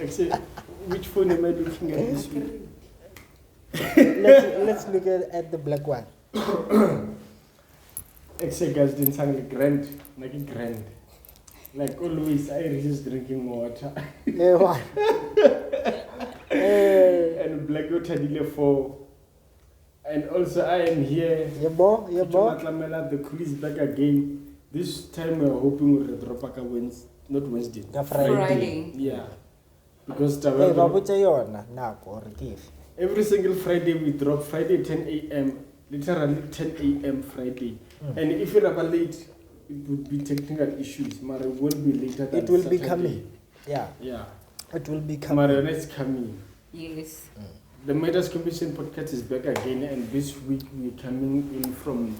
Actually, which phone am I looking at this week? let's look at the black one. Actually, guys, didn't sound like grand. Like always, Irish is drinking water. What? And BlaQ Tadile 4. And also, I am here. Yebo. Matlamela, the crew is back again. This time we are hoping we'll drop a Wednesday, not Wednesday. Friday. Yeah. Because every single Friday we drop Friday 10 a.m. Literally 10 a.m. Friday. And if you're ever late, it would be technical issues. Mara won't be later than it will Saturday. be coming. Yeah. It will be coming. Mariana is coming. Yes. The Madhouse Compilation podcast is back again, and this week we're coming in from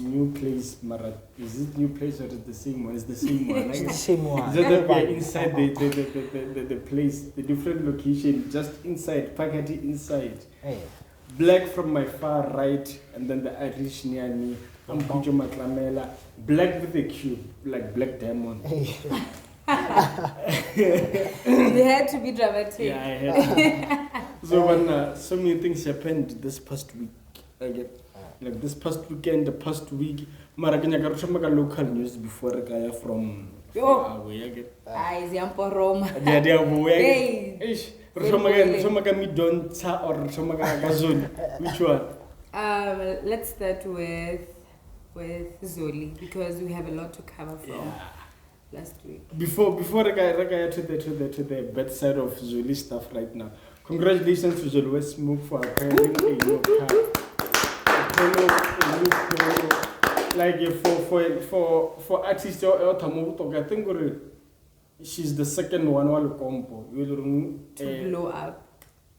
new place. Mara, is it new place or is it the same one? It's the same one. It's the same one. Just that we are inside the place, the different location, just inside, Pakati inside. Hey. BlaQ from my far right, and then the Irish near me. I'm Khutšo Matlamela. BlaQ with a Q, like Black Diamond. Hey. They had to be dramatic. Yeah, I had. So when so many things happened this past week, like this past weekend, the past week. Maraganya got local news before a guy from away again. Ziampo Roma. They are away. Hey. Somaga mi Gontse or somaga Zoli. Which one? Let's start with Zoli because we have a lot to cover from last week. Before the guy to the bedside of Zoli stuff right now. Congratulations to Zoli White Smoke for acquiring a new car. Like for artists I think she's the second one compo to blow up.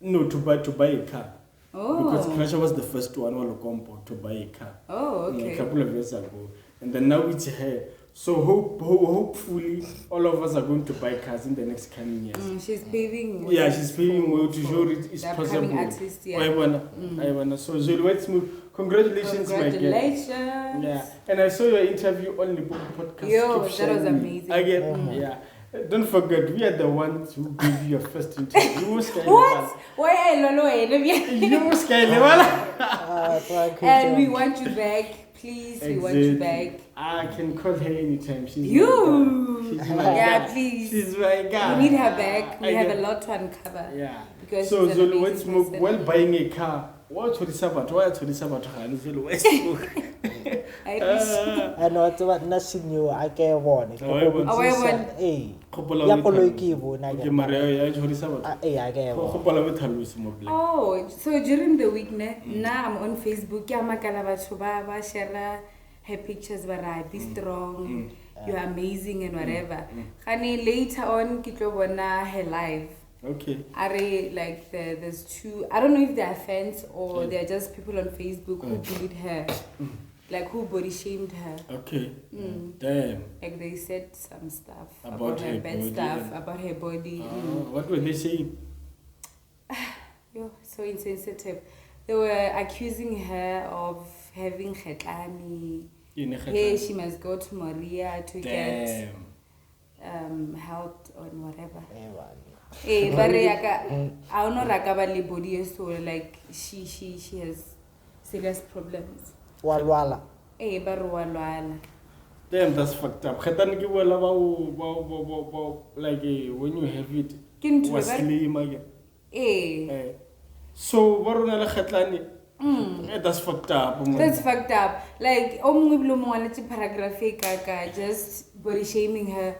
No, to buy a car. Oh. Because Khutšo was the first one compo to buy a car. Oh, okay. A couple of years ago. And then now it's her. So hopefully all of us are going to buy cars in the next coming years. She's paving. Yeah, she's paving way to show it's possible. Artist, yeah. I wanna. So Zoli White Smoke, congratulations, my girl. Yeah. And I saw your interview on the podcast. Yo, that was amazing. Again, yeah. Don't forget, we are the ones who gave you your first interview. What? Why And we want you back. Please, we want you back. I can call her anytime. She's please. She's my guy. We need her back. We have a lot to uncover. Yeah. Because so Zoli White Smoke, while buying a car, why to Zoli White Smoke? I know what nothing new. I can warn. Hey. Oh, so during the week, now I'm on Facebook. Share her pictures. Be strong. You're amazing and whatever. Later on, her live. Okay. Like there's two. I don't know if they're fans or they're just people on Facebook who bullied her. Like who body shamed her. Okay. Damn. Like they said some stuff about her bad body stuff about her body. What were they saying? So insensitive. They were accusing her of having khetani. Hey, she must go to Maria to get help on whatever. Hey, but I don't know body so like she has serious problems. Walwala. Eh, barwala. Damn, that's fucked up. Like when you have it, was slim again. Eh. So barona la khatlani. That's fucked up. That's fucked up. Like paragraph just body shaming her.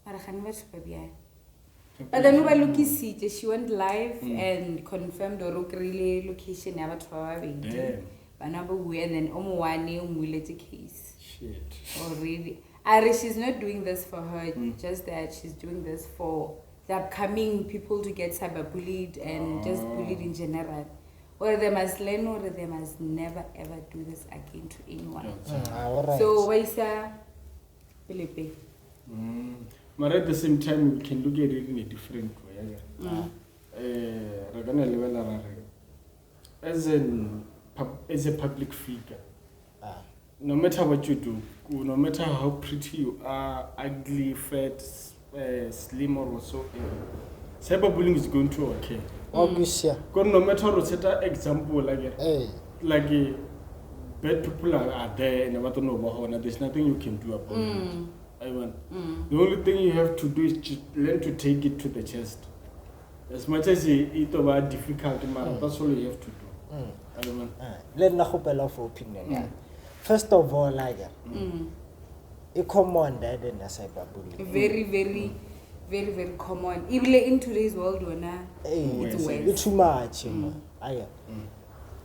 But then she went live and confirmed the really location never Damn. And then case. Shit. Already. She's not doing this for her, just that she's doing this for the upcoming people to get cyberbullied and just bullied in general. Or they must learn or they must never ever do this again to anyone. Right. So Waisa Philippe. But at the same time we can look at it in a different way. As a public figure, no matter what you do, no matter how pretty you are, ugly, fat, slim or whatsoever, cyberbullying is going to occur. Obviously. Because no matter what set an example like bad people are there and what know about there's nothing you can do about it. The only thing you have to do is to learn to take it to the chest. As much as it's about difficult, that's all you have to do. Let me go for opinion. First of all, it's common that in the cyberbullying. Very common. Even in today's world, it's worse. It's too much.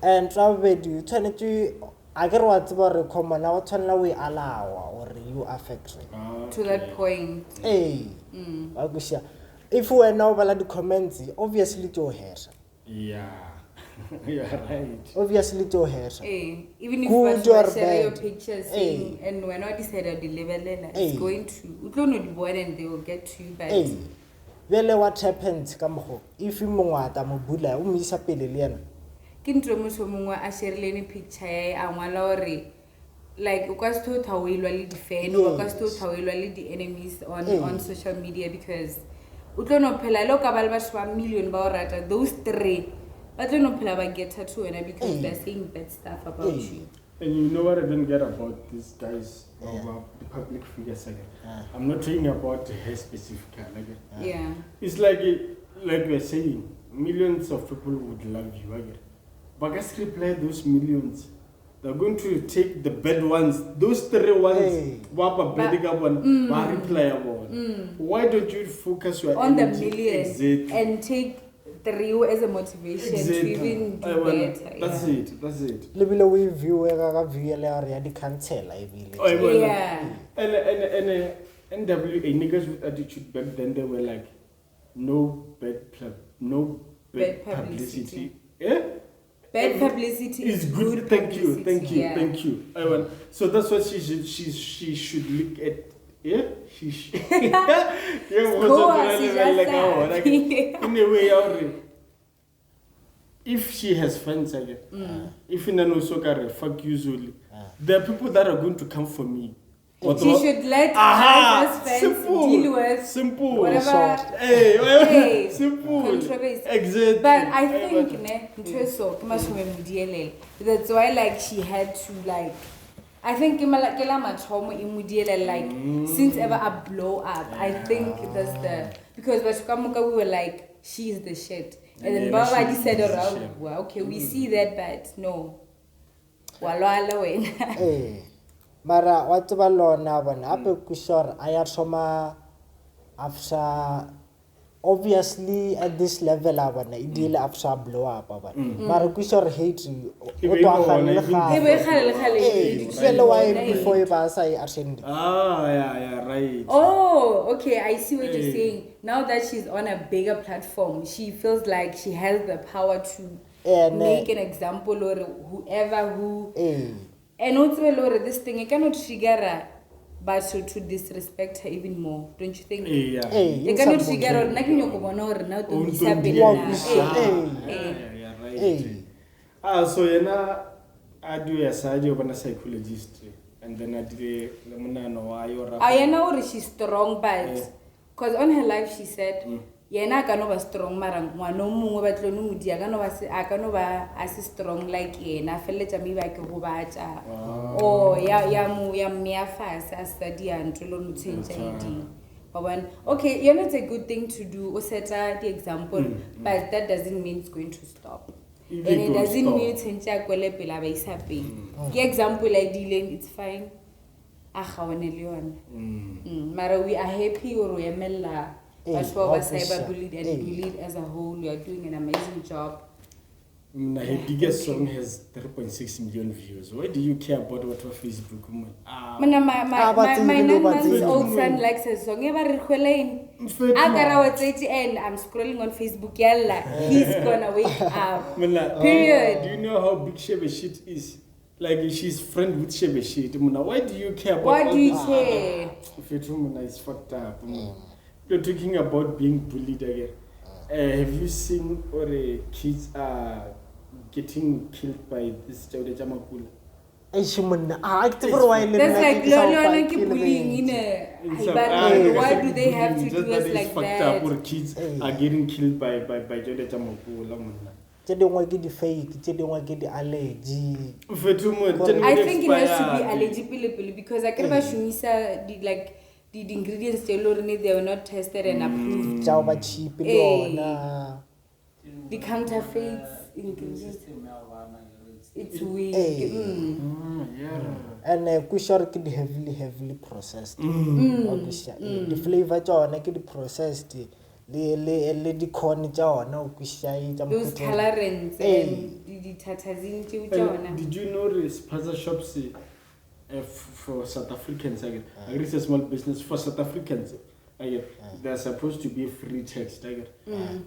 And travel, you turn to. I get what's about common. Now, turn away allow or you affect to that point. If we are now about the comments, obviously to her. Yeah. You're right. Obviously to her. Even if you share your pictures and we're not decided to deliver, it's going to. You don't know the boy and they will get to you back. Well, what happens? Come home. If you want to mobula, miss a pillion. Kintromusomungwa a share any picture like ukwazi to thawilwa defend ukwazi to thawilwa the enemies on social media because utlono phela lo kabali ba million ba rata those three batlono phela ba get tattoo because they're saying bad stuff about you. And you know what I don't get about these guys about the public figures I'm not talking about her specifically it's like we're saying millions of people would love you but just reply those millions. They're going to take the bad ones, those three ones, Why don't you focus your on the millions and take three as a motivation to even do better? That's it. Libilo we view area the cancel And NWA niggas with attitude back then they were like no bad publicity. Bad publicity is good. Thank you. So that's what she should look at. In a way, if she has friends again, if in an Osokare, fuck you, Zoli. There are people that are going to come for me. She should let her friends deal with simple whatever simple controversy. Exactly. But I think that's why like she had to like I think since ever a blow up I think that's the because we were like she's the shit and then Baba said around well, okay we see that but no Mara what about Lorna when Apple Kushor Ayatoma after obviously at this level ideal after blow up Mara Kushor hate you before you pass I attend. Right. Oh, okay, I see what you're saying. Now that she's on a bigger platform, she feels like she has the power to make an example or whoever who and also this thing, it cannot trigger but to disrespect her even more, don't you think? It cannot trigger or nothing you can now to so I do a study of a psychologist and then I did I know she's strong but because on her life she said yena kanova strong mara ngwana mongwe ba tlone modi akanova as strong like yena feletsa me ba ke go batsa ya me fast as study and lo mutsenja idi but okay you know it's a good thing to do o set the example but that doesn't mean it's going to stop and it doesn't mean tsenja kwele pela ba isa pe ke example I dealing it's fine mara we are happy or emela as well as cyberbullied and bullied as a whole. You are doing an amazing job. My biggest song has 3.6 million views. Why do you care about what on Facebook? My 9 months old son likes a song. I'm scrolling on Facebook. Yalla, he's gonna wake up. Period. Do you know how big Shebe Shit is? Like she's friend with Shebe Shit. Why do you care about? Why do you care? It's fucked up. You're talking about being bullied again. Have you seen or kids are getting killed by this Chaude Jamakul? eish monna active for a while That's like ke sa o lolo fa ke ke bullying le- in It's why do they have to just do that us it's like fucked that? up or kids are getting killed by jole tša mokola monna. tše dingwe ke di-fake tše dingwe ke di-allergy Ufethu mon, I think it has to be allergy pile because I can shumisa the ingredients they were not tested and approved. tšao ba cheap le yona The counterfeit ingredients. It's weak. and kushore ke di-heavily processed di-flavor tša ona ke di-processed le di-corn tša ona o kwešiša tša Those colorants and the tatazin Did you know this spaza shops for South Africans again? I guess it's a small business for South Africans. They're supposed to be free tax.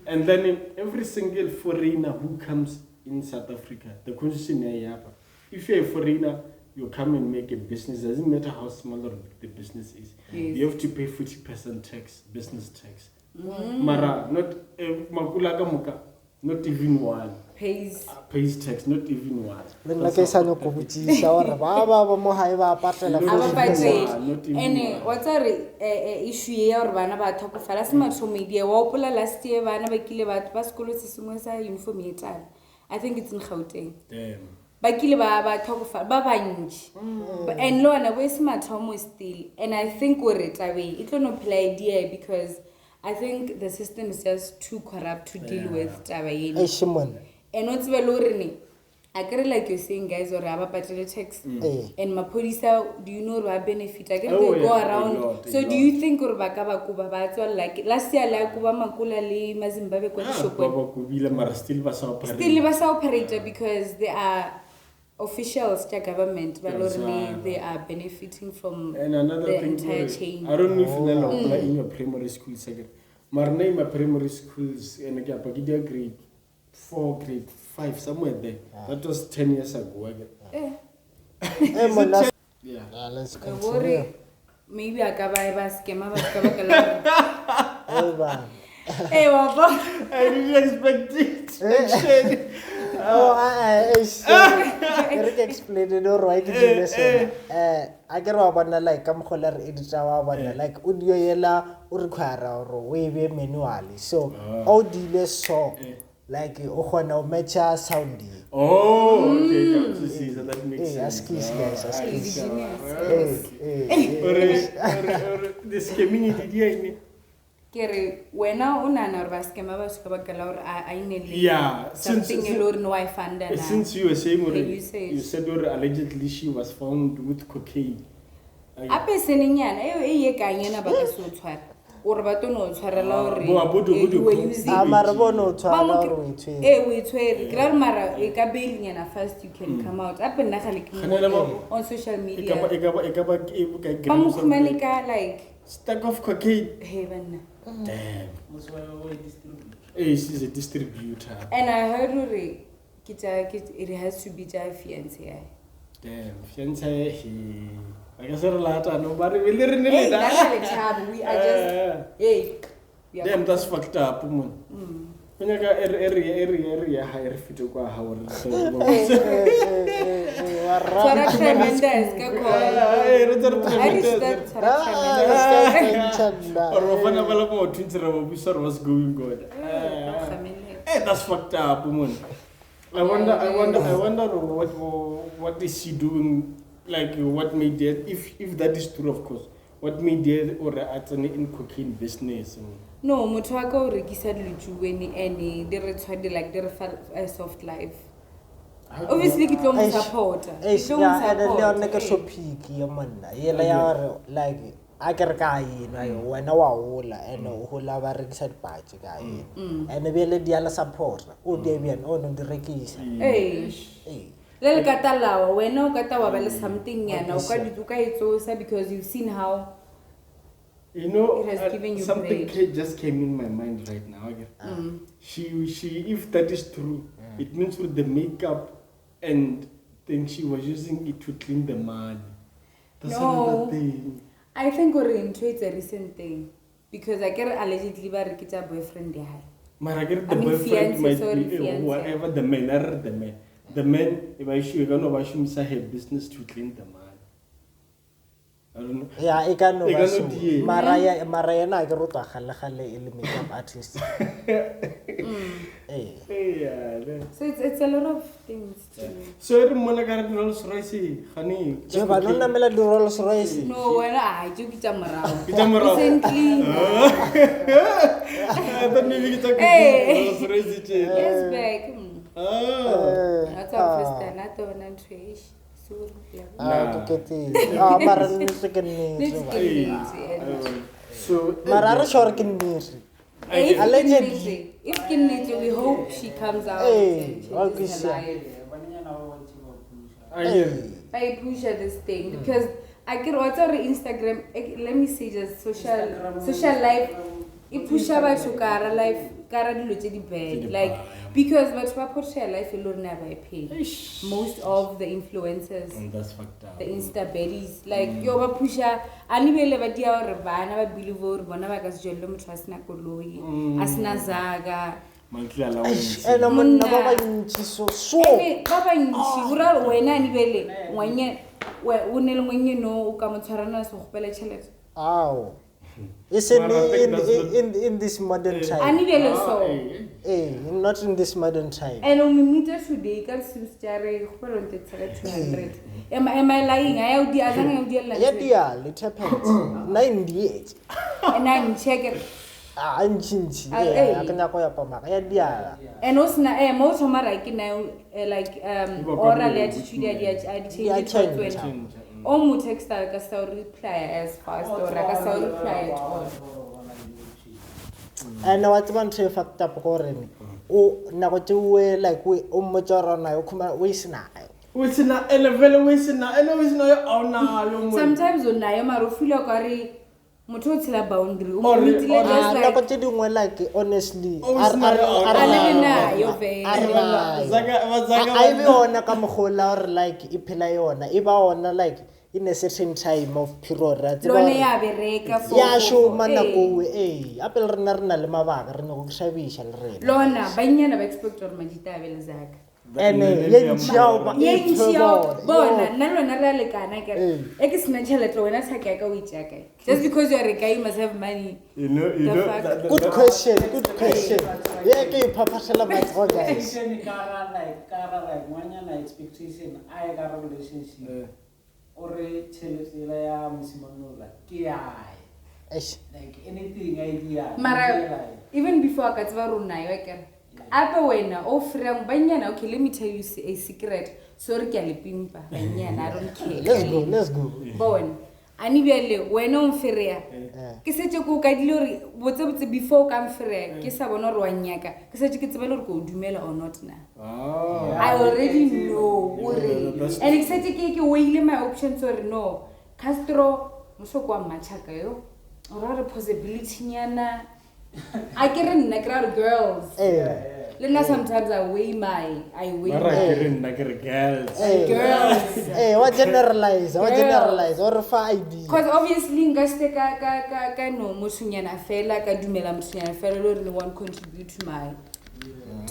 And then in every single foreigner who comes in South Africa, the constitution if you're a foreigner, you come and make a business. Doesn't matter how small or big the business is. Yes. You have to pay 40% tax, business tax. Mara, not makulaga muka, not even one. Pays tax, not even one. le nna ke sa nyako botsiša gore ba mo gae ba patela and what's our issue ya gore bana ba thokofala se mathomedia wa opola last year bana ba kile ba sekolo se sengwe sa uniform e tala. I think it's in Gauteng. Damn. Ba kile ba thokofala ba bantši and lona bo se mathomo still, and I think gore tabe it no play idea because I think the system is just too corrupt to deal with tabe eno. eish monna And what's well, I get like you're saying, guys, or have a paternal tax. And Mapolisa, do you know what benefit? I get they go around. So do you think or bakaba kuba batwa like last year like kuba makula li Mazimbabwe kwa shop? Still basa operator because they are officials to government, but they are benefiting from and another the thing, entire chain. I don't know if you apply in your primary school second. My name my primary schools and I grade 4, grade 5, somewhere there. That was 10 years ago. Yeah. let's Worry, continue maybe I can buy a schema, but hey Baba. I didn't expect it. re ke explain it all right a ke re wa bona like ka mokgola re edita wa bona like audio yela o require gore o e be manually so o dile so like o kgona o matcha sound Oh, okay, now to see, so that makes sense. Askis guys askis This community, Kere wena unana or baskema ba ska bakala or yeah, something alone no I found that. Since you were saying already, you said allegedly she was found with cocaine. Ape seninyana e ka nyana ba ka so tshwara. Or ba tono tshwarela hore you were using mara bono tshwara re o itse we tshwere grand mara e ka bail nyana first you can come out ape nna ga le on social media ba mo khumane ka like stack of cocaine. hey banna Damn. Hey, she's a distributor. and I heard it has to be a fiancé. Damn, fiancé, I guess a lot of nobody will Hey, that's a job. We are just hey. Damn, that's fucked up, woman. When you got area higher fit to go how Sora tremendous, was going good. Hey, that's fucked up, woman. I wonder what is she doing? Like what made it? If that is true, of course. What made it or in cocaine business? No, motho wa ka o rekisa dijuweni and they retshwade like they soft life. Obviously ke tlo mo support. yeah and le yone ke topic ya monna yela ya re like a ke re ka yena yo wena wa hola and o hola ba rekisa dipatse ka yena and be le dia la support o de bien o no di rekisa Le katalawa wena o katawa ba le something yana o ka dituka itsosa because you've seen how you know it has given you something bread. just came in my mind right now. She if that is true, it means with the makeup and then she was using it to clean the money. That's another thing. I think it's a recent thing because I get allegedly ba rekita boyfriend ya. The boyfriend might be whatever the man. the man if I show gonna ba shumisa her business to clean the money. I don't know. Yeah, I can know. E ka no die. Mara yena ke rutwa khale e le makeup artist. So it's a lot of things too. So re mona ka re Rolls Royce khani. Je ba nona mela di Rolls Royce. No, when I do kita marao. Kita marao. Recently. But maybe kita Rolls Royce che. Yes, back. Not our first time, not the one trash. Mara ni So Mara re sure ke nnete. Allegedly. If Kinnity, we hope she comes out. Hey, and all changes good her shit. life. I push her this thing because I get what's on Instagram. Let me say just social life. It push her by to cara life, cara di bad. Like because but push her life alone never pay. Most of the influencers. And that's fucked up. The Insta baddies like yo ba pusha ani bele ba dia hore bana ba believe hore bona ba ka se jelle motho asina koloi asina zaga Monthly allowance. Ena monna ba ba ntshi so. Ba ba ntshi ura wena ani bele ngwanye we o ne le ngwenye no o ka motshwarana se go pela tšhelete. Ow. Isn't in this modern time? Ani bele so. Not in this modern time. And we meet today ka sustare go pela nte 200. Am I lying? I out the azanga out the Yeah, dear, it happens. 98. And I check it. Anchinchi. Yeah, akanya ko ya pamaka. Yeah, dear. And also na mo thoma like na like oral attitude ya change it. O mo text ka sa reply as fast or ka sa reply at all. And what one to fucked up gore o na go tsewe like we o motsorana yo khuma we sina. We sina level we sina yo ona yo mo. Sometimes o na yo maro feel ka re motho o tshela boundary o mitile just like go tsedingwe like honestly yo very I be ona ka mogola or like iphela yona e ba ona like in a certain time of period right lone ya bereka for ya show mana go apel rena le mabaka re no go shabisha le rena lona banyana ba expect or majita abele zaka ene bona nna lona re lekana ke e ke sena tšhelete wena tshaka ka o itjaka just because you are a guy you must have money you know good question yeah ke iphaphasela batho guys cara like ngwanyana expectation I got a relationship or tšhelete ya mosimanola ke ai like anything idea mara even before ka tsba rona yo ke ape wena o freng banyana okay let me tell you a secret sorry ke a le pimpa banyana I don't care let's go bon ani bele wena o mferea ke setse ko ka dilo re botse before ka mferea ke sa bona re wa nyaka ke setse ke tsebela re ko dumela or not na I already know and ke setse ke weile my options or no Castro mosoko wa machaka yo ora possibility nyana I get in like girls. Lena sometimes I weigh my girls. Hey, what generalize or find. Because obviously ngaste ka no mosunyana fela ka dumela mosunyana fela lo re want contribute to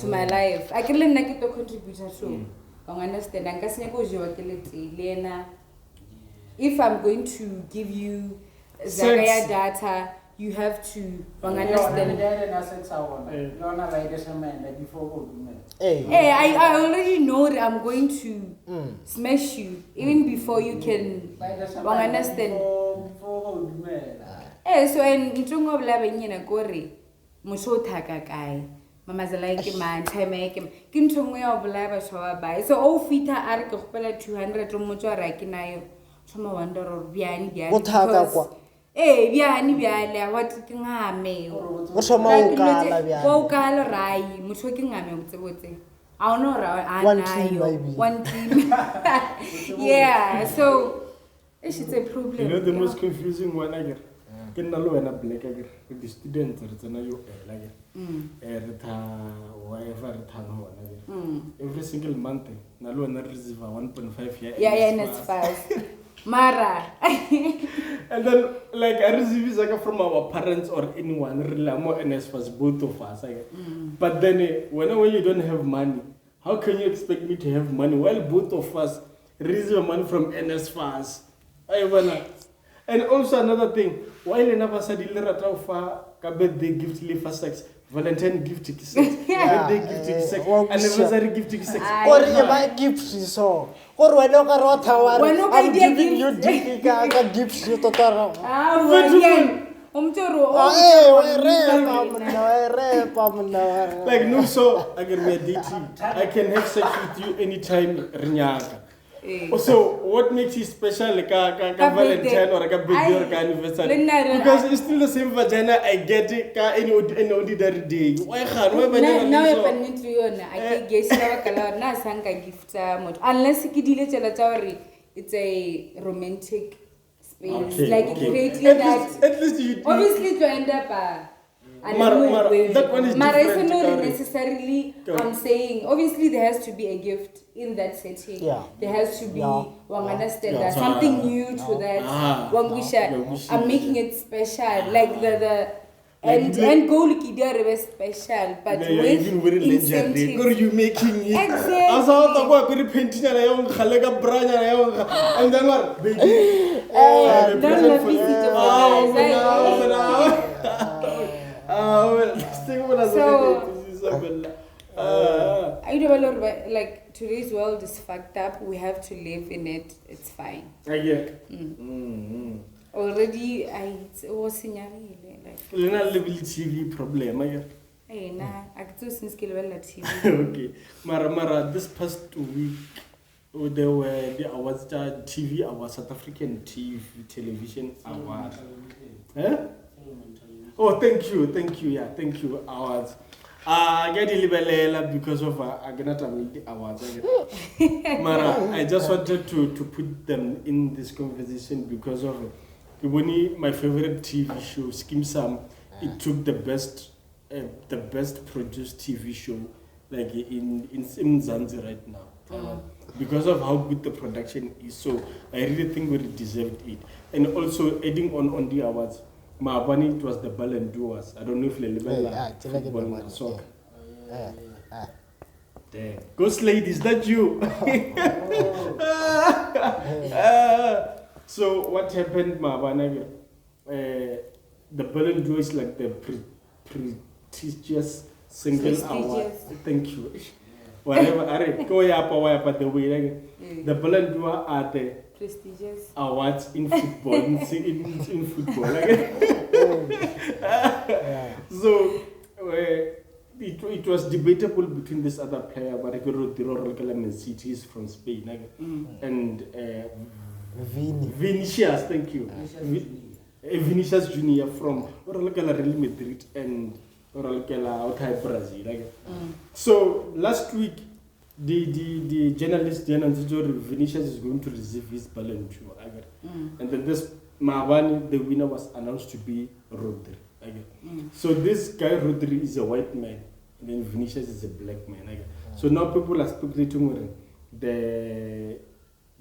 my life. I can nna ke to contribute to. I understand nka senya go jewa ke letse lena. If I'm going to give you Zagaya data you have to understand. Hey, I already know that I'm going to smash you even before you can understand. So and ntungo bla benyena gore mosho thaka kae mama zela ke man time ke ntungo ya bla ba shwa ba so o fita are ke gopela 200 mo tswa ke nayo tsoma wonder or biani kwa biani biala what ke ngame o soma o kala biani o kala rai motho ke ngame o tsebotse I don't know one team yeah so it's a problem. You know the most confusing one I get ke nna lo wena BlaQ with the students re tsena yo like re tha whatever re tha no every single month na lo wena receive 1.5 yeah that's fast Mara. And then like I receive like from our parents or anyone really more NS was both of us. But then when you don't have money, how can you expect me to have money while both of us receive money from NSFAS? And also another thing, while in Abasadi Lerata fa birthday gift le for sex, Valentine gift to sex, birthday gift to sex, anniversary gift to sex. Or you buy gifts so. Or when you got I'm giving you gifts you to Toro. Like no, so I can be a DT. I can have sex with you anytime, Rinyaka. So what makes it special like a Valentine or a birthday or anniversary? Because it's still the same vagina I get it any ordinary day. Why can't we I guess gift unless it's a romantic space. Okay, like okay. creating At least you obviously to end up that one is different. Not necessarily. I'm saying obviously there has to be a gift in that setting. Yeah. There has to be one understand that something new to that. I'm making it special, like the and go look there special, but with incentive. What are you making it? Exactly. And then what? Baby. I don't like today's world is fucked up. We have to live in it. It's fine. I get. Already, I was in like. Level TV problem. I get. Hey, nah, I could since kill TV. Okay, Mara. This past week, there were the awards, TV awards, South African television awards. Oh, thank you. Yeah, thank you. Awards. I get the because of the awards. Mara, I just wanted to put them in this conversation because of my favorite TV show, Skim Sam. It took the best produced TV show like in Zanzibar right now. Because of how good the production is. So I really think we deserved it. And also adding on the awards, Mahabani, it was the Ballon d'Ors. I don't know if football and soccer. Damn. Ghost lady, is that you? So what happened, Mahabani? The Ballon d'Ors is like the prestigious single award. Thank you. Whatever, the way the Ballon d'Ors are the prestigious awards in football. in football. So it was debatable between this other player, but I could Man City is from Spain, and Vinicius. Thank you, Vinicius Junior from Real Madrid and Brazil. So last week, the journalist Vinicius is going to receive his Ballon d'Or. And then this Mahabani, the winner, was announced to be Rodri. So this guy Rodri is a white man, and then Vinicius is a black man. So now people are speculating the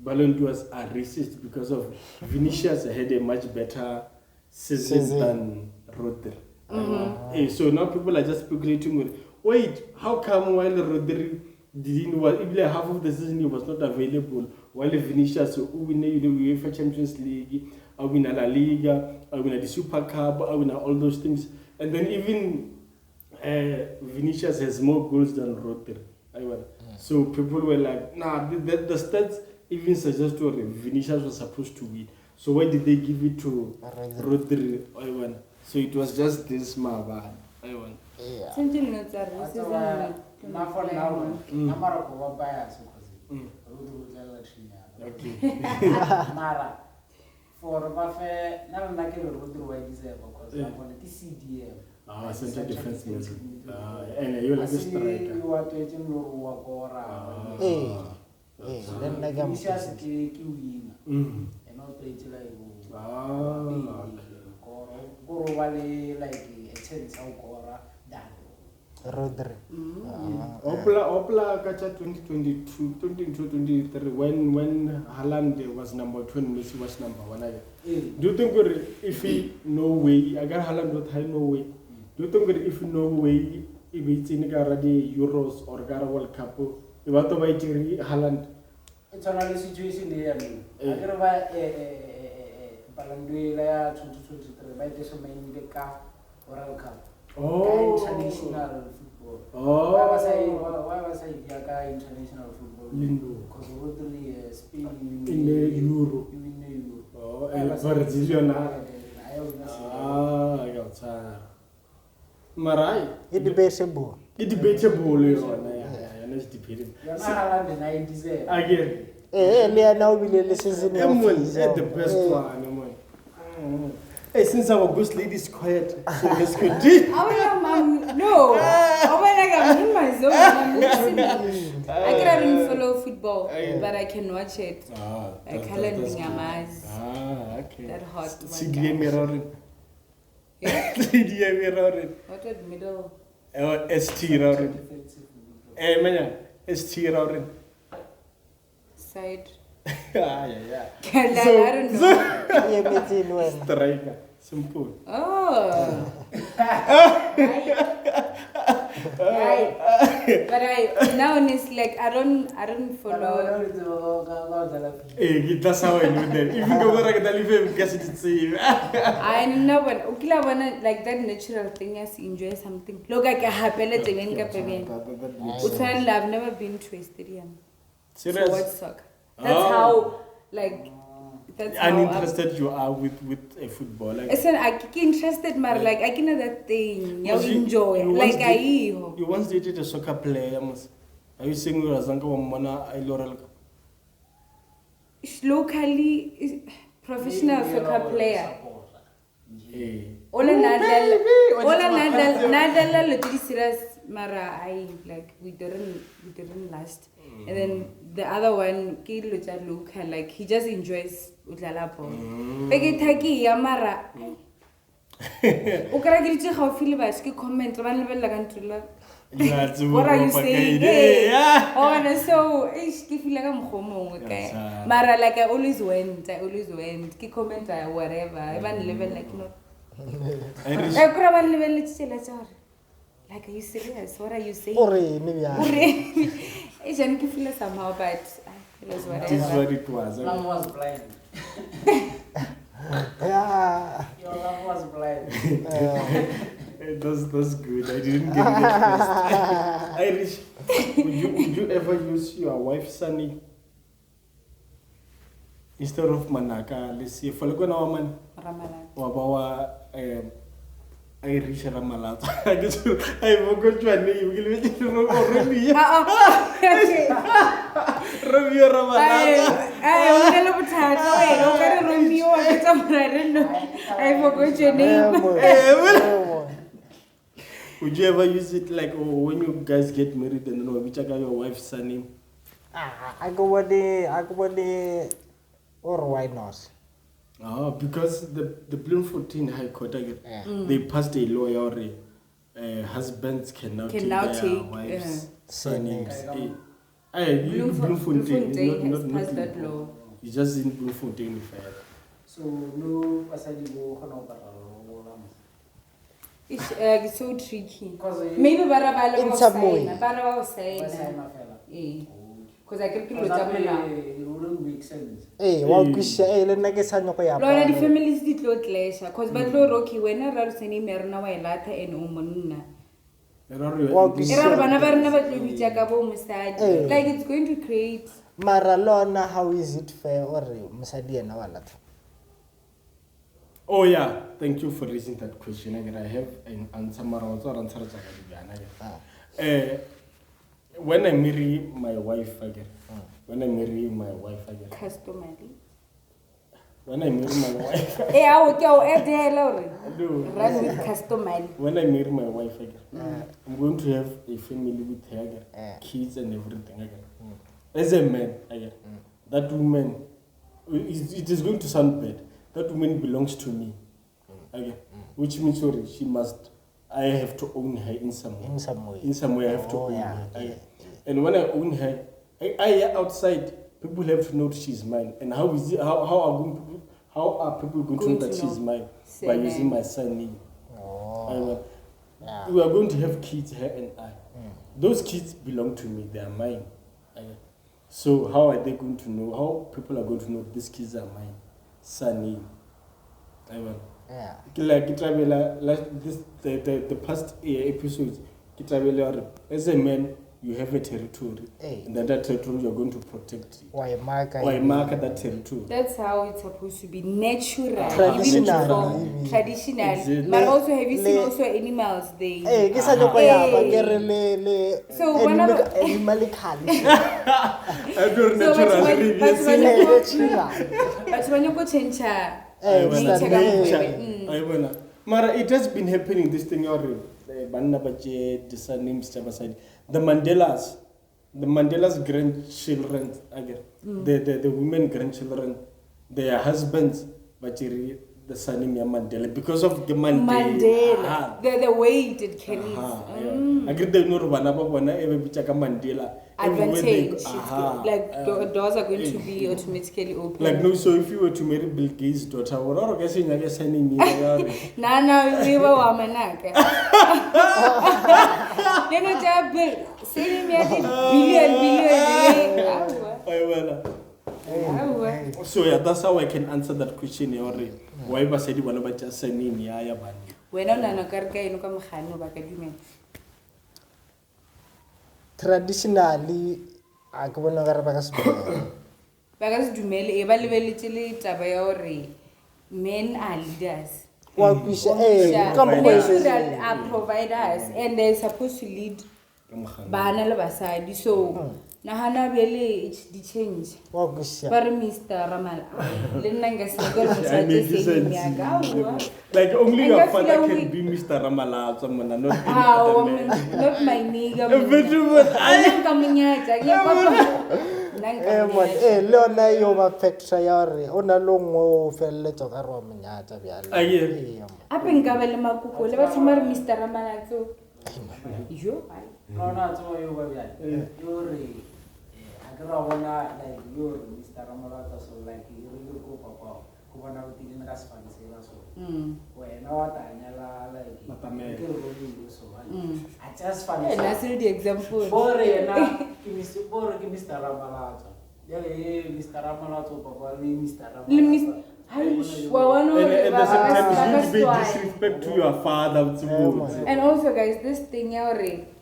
Ballon d'Ors are racist because of Vinicius had a much better season than Rodri. So now people are just speculating wait, how come while Rodri even half of the season he was not available, while Vinicius win the UEFA Champions League, win La Liga, win the Super Cup, win all those things, and then even Vinicius has more goals than Rodri. So people were like, nah, the stats even suggest Vinicius was supposed to win. So why did they give it to Rodri? So it was just this Mahabani. Something not that racism. Mara for Buffet, not like a Rodri White because I wanted to CDM. Central Defense Music. And you like a striker. You are taking Wakora. Then like I'm just a win. And not play till I like a chance of Cora. Rodri. Opla Kacha 2022, 2023, when Haaland was number 2 and Messi was number 1. Do you think if he no way, I got Haaland with high no way. Do you think if no way, if it's in the Euros or Gara World Cup, e batho ba itse Haaland It's only situation here. I don't know Balandwela ya 2023 by this main the CAF World Cup. International football. Why was I international football? Because Rodri Spain in the Euro. Brazilian. I got tired. Marai. It's debatable. It's debatable. It's debatable. Again. Now we listen to the best one. Hey, since our ghost lady is quiet, so let's continue. No. I'm in my zone. I'm listening. I cannot follow football, but I can watch it. I can't okay. That hot. CDM mirroring. CDM mirroring. What at middle? ST roaring. Eh, man, ST roaring. Side. Yeah. I don't know. Striker. Simple. Oh. Right. But now it's like I don't follow. That's how I know that. If you go where I get a live, guess it's same. I know when Ukila wanna like that natural thing as enjoy something. Look like a happy little I've never been to a stadium. Serious? To watch soccer. That's how like that's uninterested you are with a football. Like, listen, I get interested, but like I can that thing. You enjoy. You once dated a soccer player. Are you saying you are Zanka Wamana Ilorel? Locally professional soccer player. Ola Nadal little serious Mara I like we didn't last. And then the other one, Kilucha Luka, like he just enjoys Utlalapo. Peggy Taki Yamara. Ukara how feel about comment one level like what are you saying? Oh, and so I feel like I'm home. Okay, Mara, like I always went. Ki comment whatever. Even level like no. I could have level like, are you serious? What are you saying? I don't feel somehow, but it was whatever. This is what it was. Love was blind. Yeah. Your love was blind. That's good. I didn't get it at first. Irish, would you ever use your wife's surname instead of Manaka? Let's see, for like when our man Wabawa Irish Ramalata. I forgot your name. Romeo Ramalata. I forgot your name. Would you ever use it like when you guys get married and then we check out your wife's surname? I go with the or why not? Because the Bloemfontein High Court again, they passed a law where husbands can now take their wives' surnames. Bloemfontein has passed that law. It's just in Bloemfontein. So no, It's so tricky. Maybe in some way. Because I can feel it wouldn't make sense. Lora the families did not clash because but Rocky when I ran sending Merna Wailata and Umunna. Like it's going to create Maralona, how is it fair or Musadia Nawalata? Oh yeah, thank you for raising that question. I have an answer. When I marry my wife again, customary. When I marry my wife, run with customary. when I marry my wife again, I'm going to have a family with her again, kids and everything again. As a man again, that woman, it is going to sound bad. That woman belongs to me, again, which means I have to own her in some way. In some way, I have to own her. Again. And when I own her, I outside, people have to know she's mine. And how are people going to know that she's mine? By using my surname. We are going to have kids, her and I. Those kids belong to me, they are mine. So how are they going to know? How people are going to know these kids are mine? Surname. Yeah. Like the past episodes, as a man, you have a territory, and that territory you're going to protect. Why mark that territory? That's how it's supposed to be, natural, Traditional. traditional. Exactly. But also, have you seen also animals? They So one of animal I don't but when you go change Mara, it has been happening, this thing already. The Mandela's grandchildren, the women grandchildren, their husbands, but the surname Mandela because of the Mandela. The weight it carries. I get the Mandela. Advantage. Doors are going to be automatically open. Like no, so if you were to marry Bill Gates' daughter, what are you saying? I guess I need Nana, we were Wamanaka. Let me tell Bill, say me billion. So yeah, that's how I can answer that question already. Why was said one about just sending me a ban? When on a carca in Kamahano Bacadumi. Traditionally, I go on a Bagas Dumel, evaluatively tabayori. Men are leaders. What we say, Natural are providers, and they're supposed to lead Banal Basadi. So, Nahana really it's the change. What we say, But Mr. Ramal, like only your father can be Mr. Ramala, someone not not my nigga. I'm coming Leona, you are factory, on a long fell to a Roman. Up in Gavelema Cuco, never to marry Mr. Ramalazo. You? No, not so you were you're like you're Mr. Ramalata, so like you go papa, who want to be in the Raspan, so when not I like Matlamela. I just found it. That's the example. For Mr. Ramalata. Yeah, Mr. Ramalata, papa, Mr. Ramalata. And at the same time, you be disrespect to your father. And also, guys, this thing,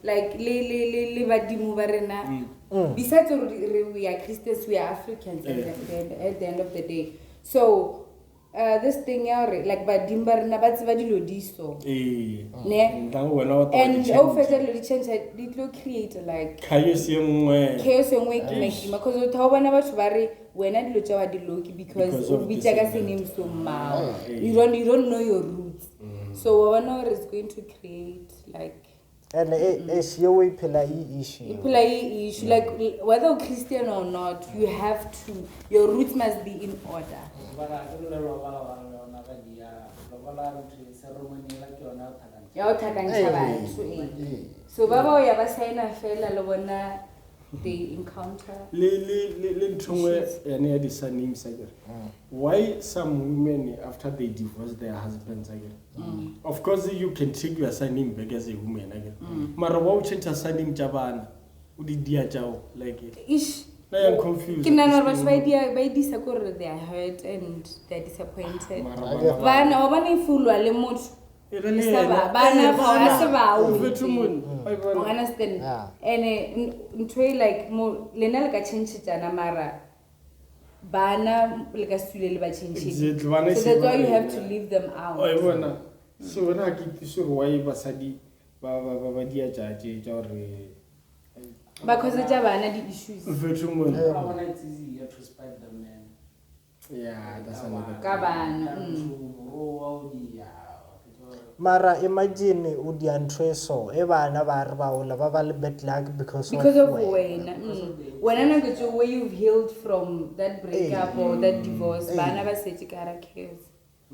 like, besides we are Christians, we are Africans at the end of the day. So, this thing, like, Badimbar Nabatsvadi Lodiso. And officially, change it will create like chaos and way because when I look at the loki because we take us in him so mal. You don't know your roots. So one hour is going to create like and it's your way play issue. Play issue like whether Christian or not, you have to your roots must be in order. So Baba Yabasana fell they encounter why some women after they divorce their husbands again? Of course you can take your surname back as a woman again. Mara why change her surname Jabana? Udi dia jao like ish. I am confused. By this they are hurt and they're disappointed. Vana full understand? And like more Lena like change Mara Bana like a student by change. So that's why you have to leave them out. So when I keep this why Basadi Baba dear judge or because the Javana the issues. It's easier to spite them, man. Yeah, that's another Mara, imagine Udian Treso, Eva Navarra, Baba bet lag because of when I go to where you've healed from that breakup or that divorce, but I never said you gotta cares.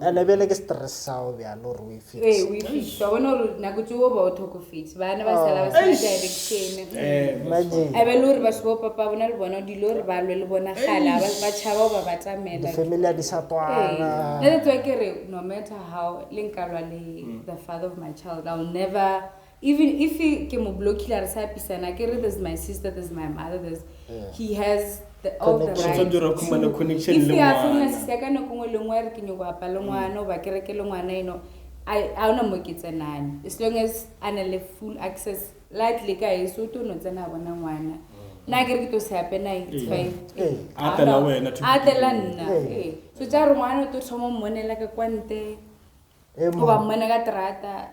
And I like stress out we are not we fix. We fix. So when I go to about talk of fix, but I never said imagine. I will lure Basbo Papa when I want to deal Value Bonacala, but Chavo Batamela. The familiar disappointment. No matter how Linkarali, the father of my child, I'll never, even if he came a block killer, and I carry this my sister, this my mother, this. he has all the Connection. right So khumana connection if le you are ngwana. feeling se ka no kongwe le ngwa re ke nyo kwa pa le ngwana o ba kereke le ngwana eno I don't mo ke tsenane as long as ana le full access like le ka eso to no tsena bona ngwana na ke re ke to se happen it's fine Atela wena to atela nna so ja re ngwana to thomo monela ka kwante o ba mmona ka trata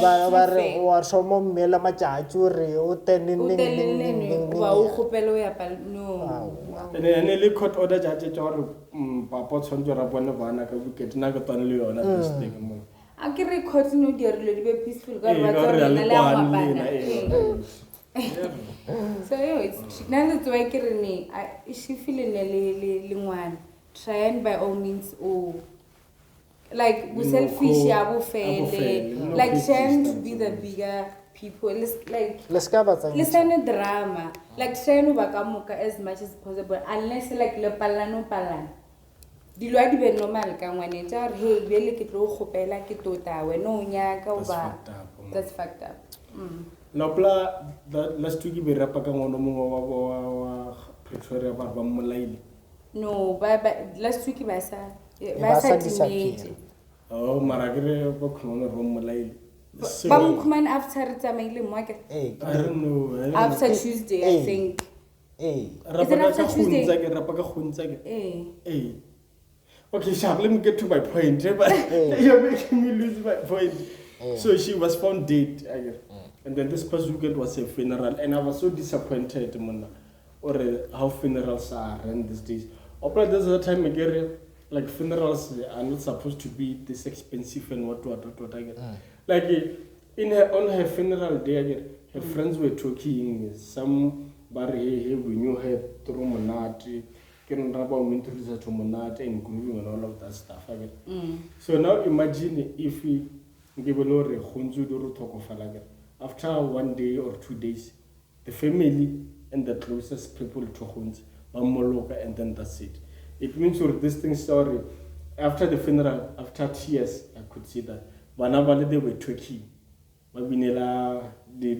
ba re o a somo mmela matšatši o re o o ba o kgopele o ya pa no ene le court order judge tsa gore papa tshwanetse ra bone bana ka bukete na ka tsana le yona this thing mo a ke re court no di re be peaceful ka ba re tsona le le a kwana mabana lena so it's now that's why ke re ne she feeling le ngwana try and by all means like we selfish abufele like trying to be the bigger people like let's go about listen drama like trying to bakamuka as much as possible unless like le palano palana dilo a di be normal ka ngwane tsa re hey bele ke tlo gopela ke tota we no nyaka o ba that's fucked up no pla last week be rapa ka ngono mongwe wa Pretoria ba mmolaile no ba last week ba sa disappear oh mara ke re ba khona ba mmolaile ba mkhumana after tsamaile mo ke I don't know after Tuesday I think rapa ka khunza ke rapa ka khunza ke okay sharp let me get to my point but you're making me lose my point so she was found dead again and then this past weekend was a funeral and I was so disappointed mona or how funerals are and these days opera there's a time again like funerals are not supposed to be this expensive and what again like on her funeral day again her friends were talking somebody hey we knew her through monate can raba introduce to monate and grooving and all of that stuff again so now imagine if we give a lot of khunzu do tokofala again after 1 day or 2 days the family and the closest people to khunzu bamoloka and then that's it. It means for this thing story, after the funeral, after tears, I could see that. Banabali they were talking. Babinela, I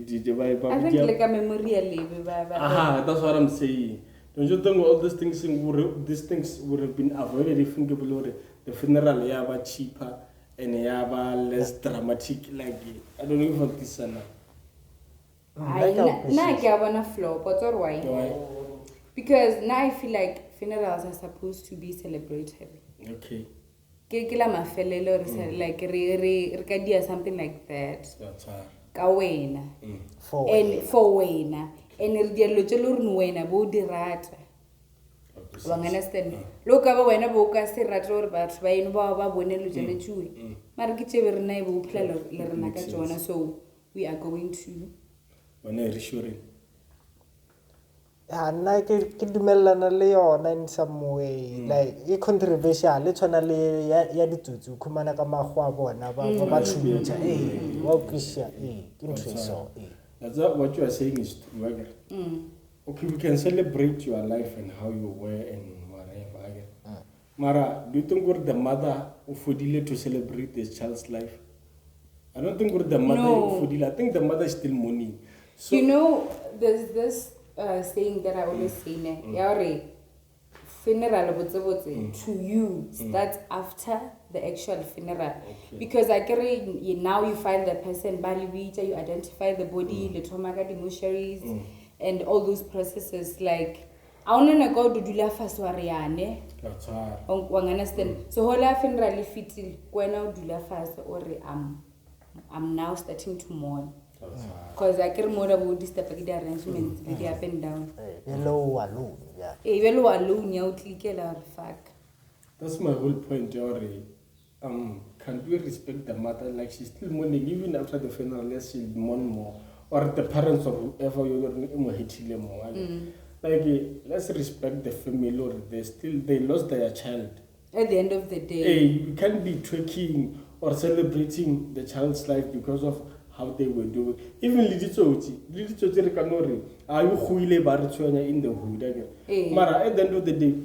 think like a memorial. That's what I'm saying. Don't you think all these things would have been avoided if the funeral yaba cheaper and yaba less dramatic like I don't know what this is. Now I want to flop, but why? Because now I feel like funerals are supposed to be celebrated. Okay. Kekila mafelelo like re ka dia something like that. That's hard. Ka wena. For wena. And re dia lo tshelo re wena bo di rata. Wa understand? Lo ka ba wena bo ka se rata gore batho ba eno ba bone lo tshelo tshwe. Mara ke tsebe re na bo phela le rena ka tsona so we are going to when I reassuring nna ke dumelana le yona in some way like e controversial le tshwana le ya ditsotsi khumana ka mago a bona ba tshutsa wa ukisha ke ntso that's what you are saying is true again. Okay, we can celebrate your life and how you were and whatever again. Mara, do you think the mother ufodile to celebrate this child's life? I don't think the mother ufodile. I think the mother is still mourning. So, you know, there's this saying that I always say, funeral to you starts after the actual funeral. Okay. Because now you find the person, you identify the body, the trauma, the mortuaries, and all those processes. Like, I want to go to do first wariane. That's hard. Understand? So, whole funeral fit when I do first, or I'm now starting to mourn. Because I can more about this type of arrangements, they up and down. Hello, alone, yeah. Hello, alone, you click fuck. That's my whole point, already. Can we respect the mother like she's still mourning even after the funeral? Yes, she'll mourn more, or the parents or whoever you're more. Like, let's respect the family. Or they lost their child. At the end of the day, hey, you can't be twerking or celebrating the child's life because of how they were doing. Even Liditsoti Rekanori, are you huile barituanya in the hood again? Mara, at the end of the day,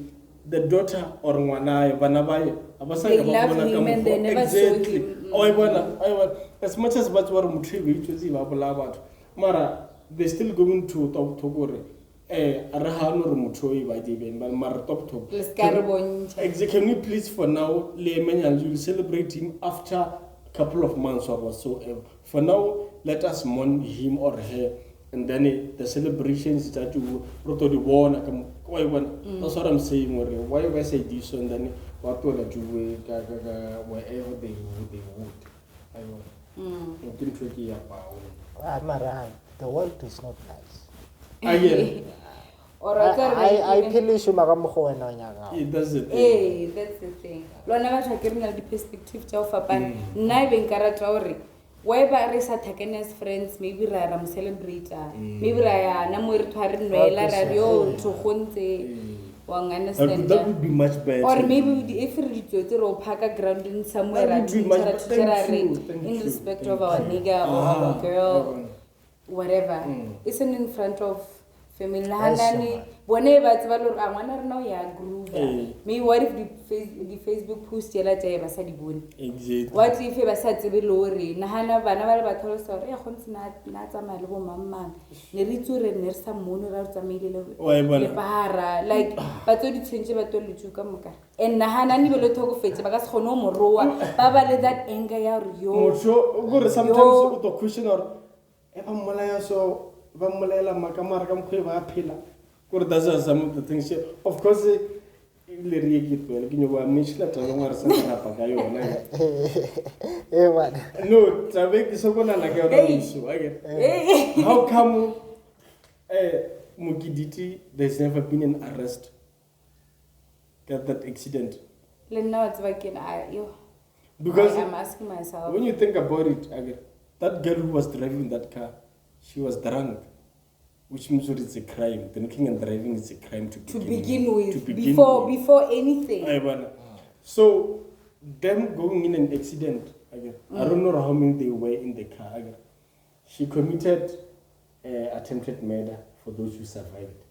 the daughter or Wanai, Vanabai, they love him and they never saw him. Oh, as much as what were Mutrivi, which was Mara, they're still going to talk to Gore. Arahano Rumutoi by the event, but Maratop. Can we please for now, you'll celebrate him after a couple of months or whatsoever. For now, let us mourn him or her, and then the celebrations that you wrote the one. That's what I'm saying. Why I say this, and then what will do wherever they would. I think tricky about. The world is not nice. Again. I feel you should make a move. That's it. Hey, that's the thing. Lona ba tla ke rena le perspective tsa o fapana. Nna be nkara tla hore why ba re sa thakene as friends, maybe ra mo celebrate, maybe ra ya na mo re thware nwela ra yo tsogontse wa understand. That would be much better. Or maybe if we do ro phaka ground in somewhere at in respect of our nigga or our girl, whatever. Isn't in front of family hanani whenever it's valor I want to know ya groove. Maybe what if the Facebook post yela tsa ba sa di bone? Exactly. What if ba sa tsebe lori nahana bana ba le ba tlhalosa re go ntsina na tsamaya le bo mamang ne re tsure ne re sa mono ra tsamaile le para like ba tso di tshentse ba to le tsuka moka and nahana ni belo thoko fetse ba ka se gone mo roa ba ba le that anger ya yo mocho go re sometimes you to question or eba molaya so ba molela makamara ka mkhwe ba phela gore that's some of the things of course le re ke tlo ke nyoba mishla tla ngwa re sa rapa ka yona man no tsabe ke sokola la ke yona issue how come Mukiditi there's never been an arrest got that accident le now it's like because I'm asking myself when you think about it again that girl who was driving that car she was drunk, which means that it's a crime. Drinking and driving is a crime to begin with. Before anything. So, them going in an accident, again, I don't know how many they were in the car. Again. She committed attempted murder for those who survived.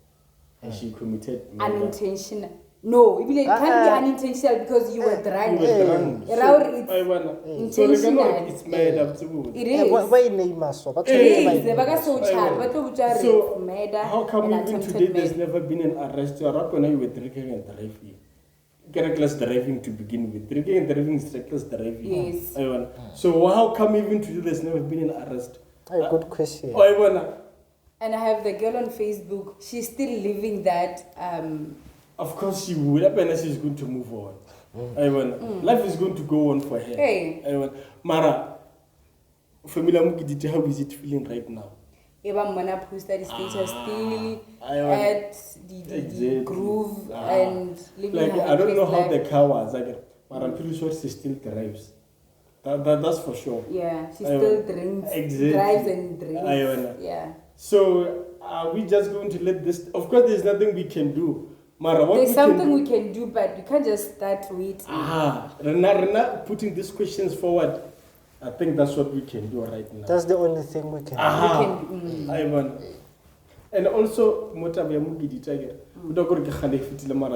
And she committed murder. Unintentional. No, it can't be unintentional because you were drunk. You were drunk. So it's made up to it is. So how come even today there's never been an arrest? You are when you were drinking and driving. Reckless driving to begin with. Drinking and driving is reckless driving. Yes. So how come even today there's never been an arrest? Good question. And I have the girl on Facebook. She's still living that. Of course she would. Happiness is going to move on. Life is going to go on for her. Hey. Mara, Familia Mukiditi, how is it feeling right now? Eva Mona posted status still at the groove and living like I don't know how the car was, but I'm pretty sure she still drives. That's for sure. Yeah, she still drinks, drives and drinks. Yeah. So are we just going to let this? Of course, there's nothing we can do. Mara, there's something we can do, but we can't just start with. Rena putting these questions forward. I think that's what we can do right now. That's the only thing we can do. And also, Motabe Mugidita, I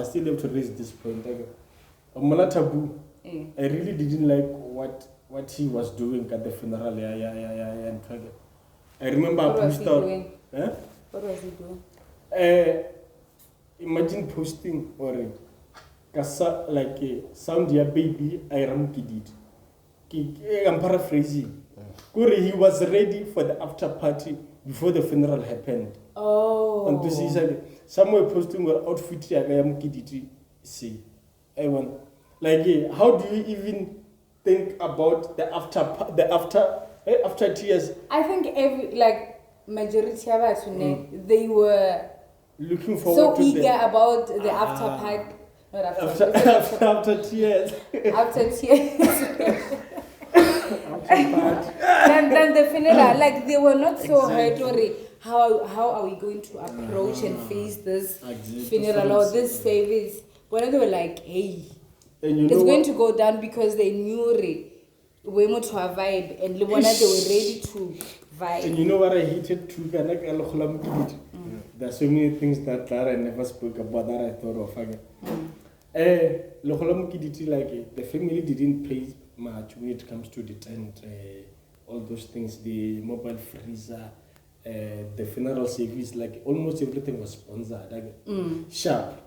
still have to raise this point. Amala Tabu, I really didn't like what he was doing at the funeral. I remember I posted out. What was he doing? Imagine posting or like sound your baby I Mukidit. I'm paraphrasing. He was ready for the after party before the funeral happened. Oh. And to see somewhere posting your outfit see. Like how do you even think about the after tears? I think majority of us they were looking forward so eager about the after party. Not after tears. After tears. Then the funeral, like they were not so hurt or how are we going to approach and face this funeral or this service? But they were like, hey, it's going to go down because they knew we were to a vibe and they were ready to vibe. And you know what I hated too? There's so many things that I never spoke about that I thought of. Like the family didn't pay much when it comes to the tent, all those things, the mobile freezer, the funeral service, like almost everything was sponsored. Like, sharp.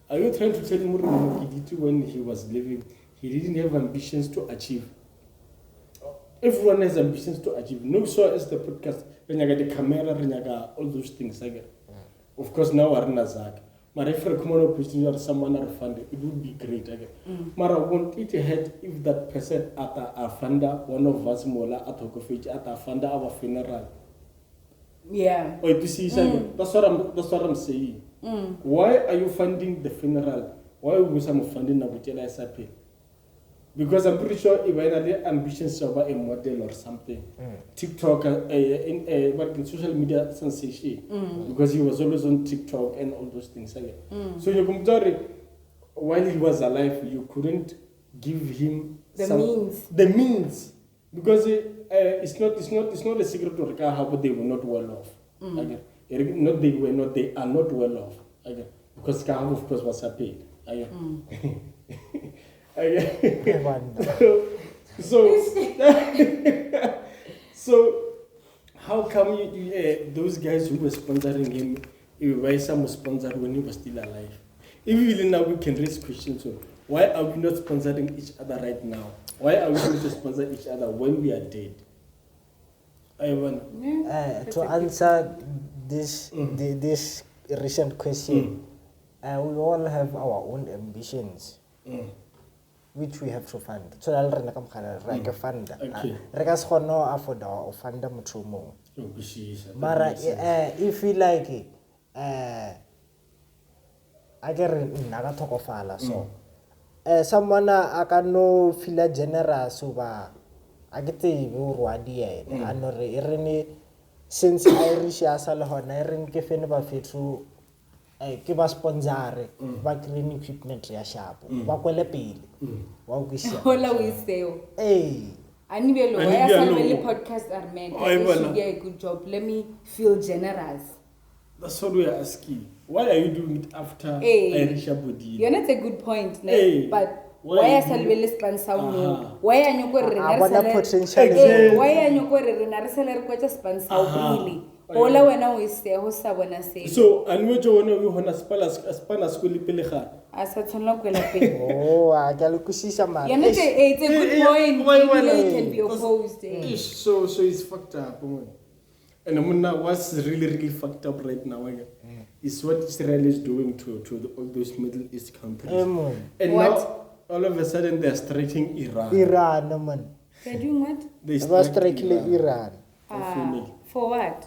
Are you trying to tell him when he was living, he didn't have ambitions to achieve? Everyone has ambitions to achieve. No, so as the podcast, when you get the camera, all those things. Of course, now we're not Zach. But if you come on opportunity or someone are funded, it would be great. But I want it ahead if that person at a funder, one of us mola at Okofich at a funder our funeral. Yeah. Or to see that's what I'm saying. Why are you funding the funeral? Why are you funding the MHCP? Because I'm pretty sure if I had ambitions to be a model or something, TikTok, in social media sensation, because he was always on TikTok and all those things. So you compare, while he was alive, you couldn't give him the means, because it's not a secret to how they were not well off. They are not well off. Because Kahab of course was paid. So how come those guys who were sponsoring him, why some was sponsored when he was still alive? If really now we can raise questions, so why are we not sponsoring each other right now? Why are we going to sponsor each other when we are dead? To answer this this recent question, we all have our own ambitions. Which we have to fund. So I'll run a fund. Regas hono afford or fund them to more. Mara if you like it, I get naga talk of ala so someone I can no feel generous over I get the wadi and no since Irish asalahon I ring given ba fitu ke ba sponsor ba clean equipment ya sharp ba kwele pele wa ukisha hola we say anibelo why are podcast are meant they should do a good job. Let me feel generous. That's what we are asking. Why are you doing it after Irish body? You're not a good point, but why are salvele sponsor no? Why are you going to why are you going to reseller kwacha sponsor really? Hola wena we say ho sa bona say. So anwejo wona we hona spana skuli pele ga. Asa tshola kwela pele. Oh, a ke lo kusisa mara. Yeah, it's a good point. It can be opposed. So it's fucked up. And what's really fucked up right now is what Israel is doing to all those Middle East countries. And what? Now all of a sudden they're striking Iran. Man. They're doing what? They're striking Iran. For what?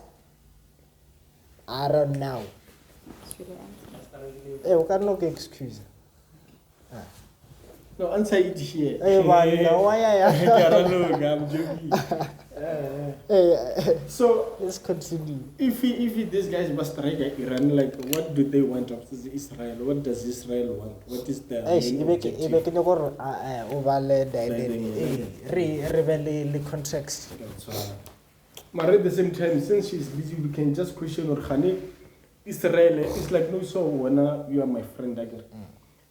I don't know. You cannot excuse. No, answer it here. I'm joking. So let's continue. If these guys must strike Iran, like what do they want of Israel? What does Israel want? What is their main objective? Context. But at the same time, since she's busy, we can just question or Khane Israel. It's like no, so when you are my friend again,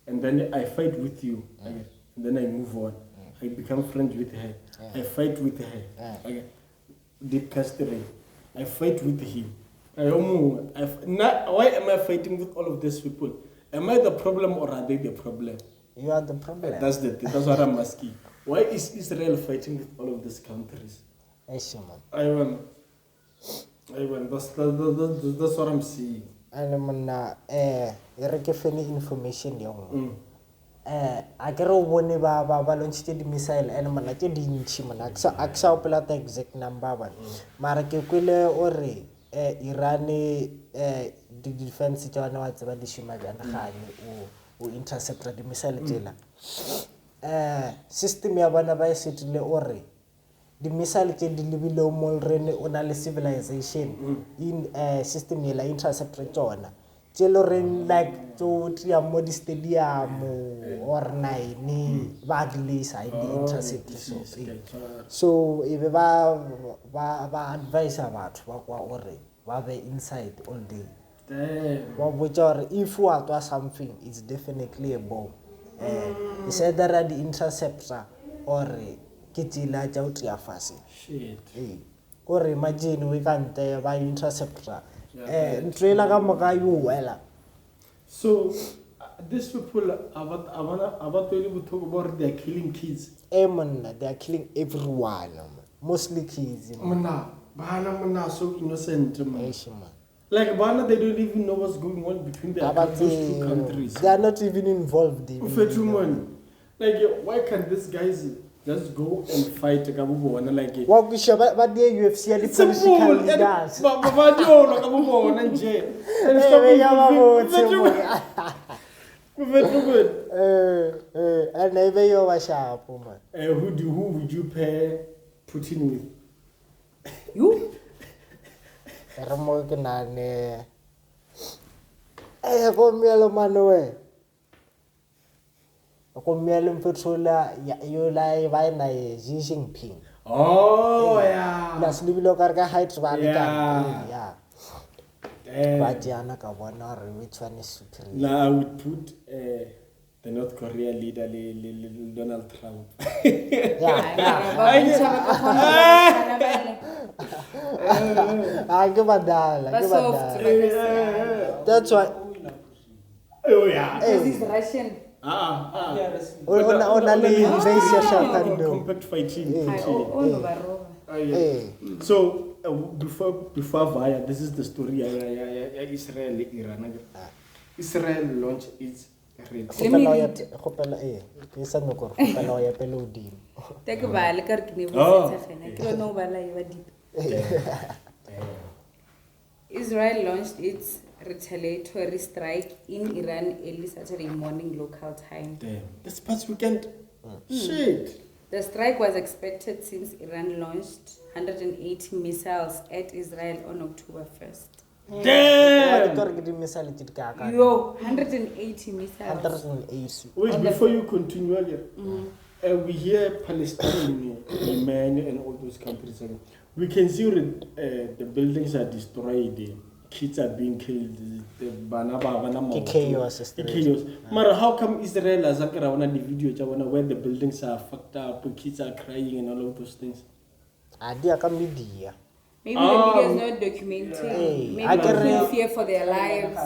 and then I fight with you, and then I move on. I become friends with her. I fight with her. Deep custody. I fight with him. Why am I fighting with all of these people? Am I the problem or are they the problem? You are the problem. That's what I'm asking. Why is Israel fighting with all of these countries? I want. That's what I'm seeing. And I give any information young. I get over ba launched the missile and man like dinchi man aksa opela the exact number one. Mara ke kwele ore Irani the defense jana wa tseba dishima jana khani o intercept the missile tela. System ya bana ba setile ore the missile ke di lebile mo rene ona le civilization in system ya la intercept tsona. Children like to tria modi stadium or nine badly side the intercept so if ba advise about what they inside all day which are if what was something it's definitely a bomb it's either the interceptor or kitila cha utria fasi shit kore imagine we can't ba interceptor trailer ka moka you wela. So these people about to talk about they're killing kids. Man, they are killing everyone, mostly kids. Bana so innocent, man. Eish, man. Like Bana, they don't even know what's going on between those two countries. They are not even involved. Like, why can't these guys just go and fight Kabubo and like it? What we show, but the UFC are the political leaders. And never you was sharp, man. Who would you pair Putin with? You? Ramognane. Come here, man. Come here, you like by Xi Jinping. Oh, yeah. That's the local heights. Yeah. But which one is superior? Now I would put the North Korea leader, Donald Trump. That's why. Oh, yeah. Because he's Russian. Compact fighting. So before Vaya, this is the story. Israel, Iran. Israel launched its Israel launched its retaliatory strike in Iran early Saturday morning local time. Damn. This past weekend. Shit. The strike was expected since Iran launched 180 missiles at Israel on October 1st. Damn! Yo, 180 missiles. 180. Wait, before you continue again, we hear Palestine, Yemen, and all those countries. We can see the buildings are destroyed, kids are being killed, the chaos. But how come Israel has the video where the buildings are fucked up, kids are crying, and all of those things? Media. Maybe the media is not documenting. Maybe they feel fear for their lives.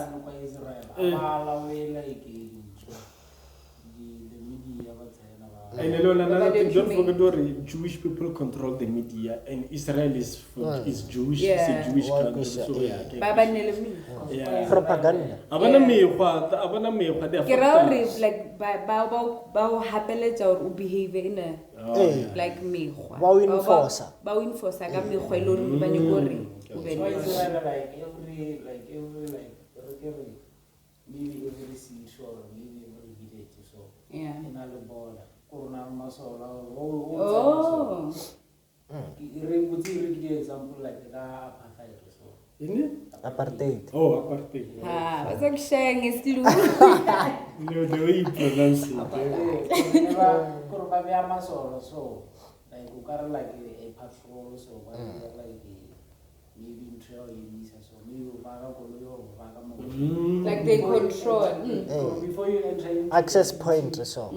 And another thing, don't forget Jewish people control the media, and Israel is Jewish. It's a Jewish country. So yeah. Propaganda. Like bao hapeletsa or behave in a like me. Bao enforcer ka mekgwa e leng ba nyaka hore o be le maybe every seashore or maybe every village or so. Yeah. In a border. Example like the apartheid or so. Apartheid. Oh, apartheid. What's up, Shang? It's Lou. The way you pronounce it. So, like, we got like a patrol, so like maybe in trail so maybe like they control. Before you enter access point so.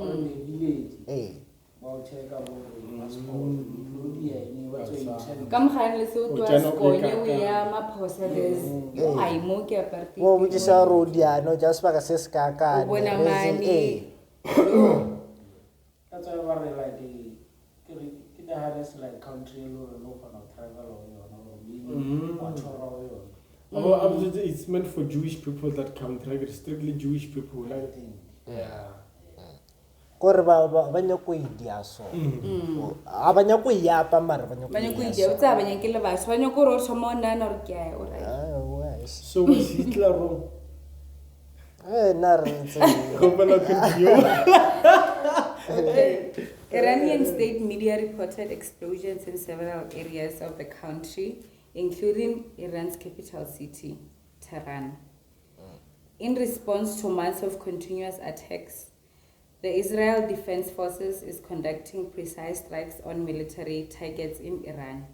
Come let's go to Skonya, we are Maposa, there's I moke a party. Well, we just are road, no, just like a Siska. That's why I like the hardest like country or travel or it's meant for Jewish people that come travel, strictly Jewish people, right? Yeah. Banyak idea so. Banyak yapa mar banyak idea. Utsa banyak kile bas. Banyak ro somona na rkia ora. So was Hitler wrong? Iranian state media reported explosions in several areas of the country, including Iran's capital city, Tehran. In response to months of continuous attacks, the Israel Defense Forces is conducting precise strikes on military targets in Iran.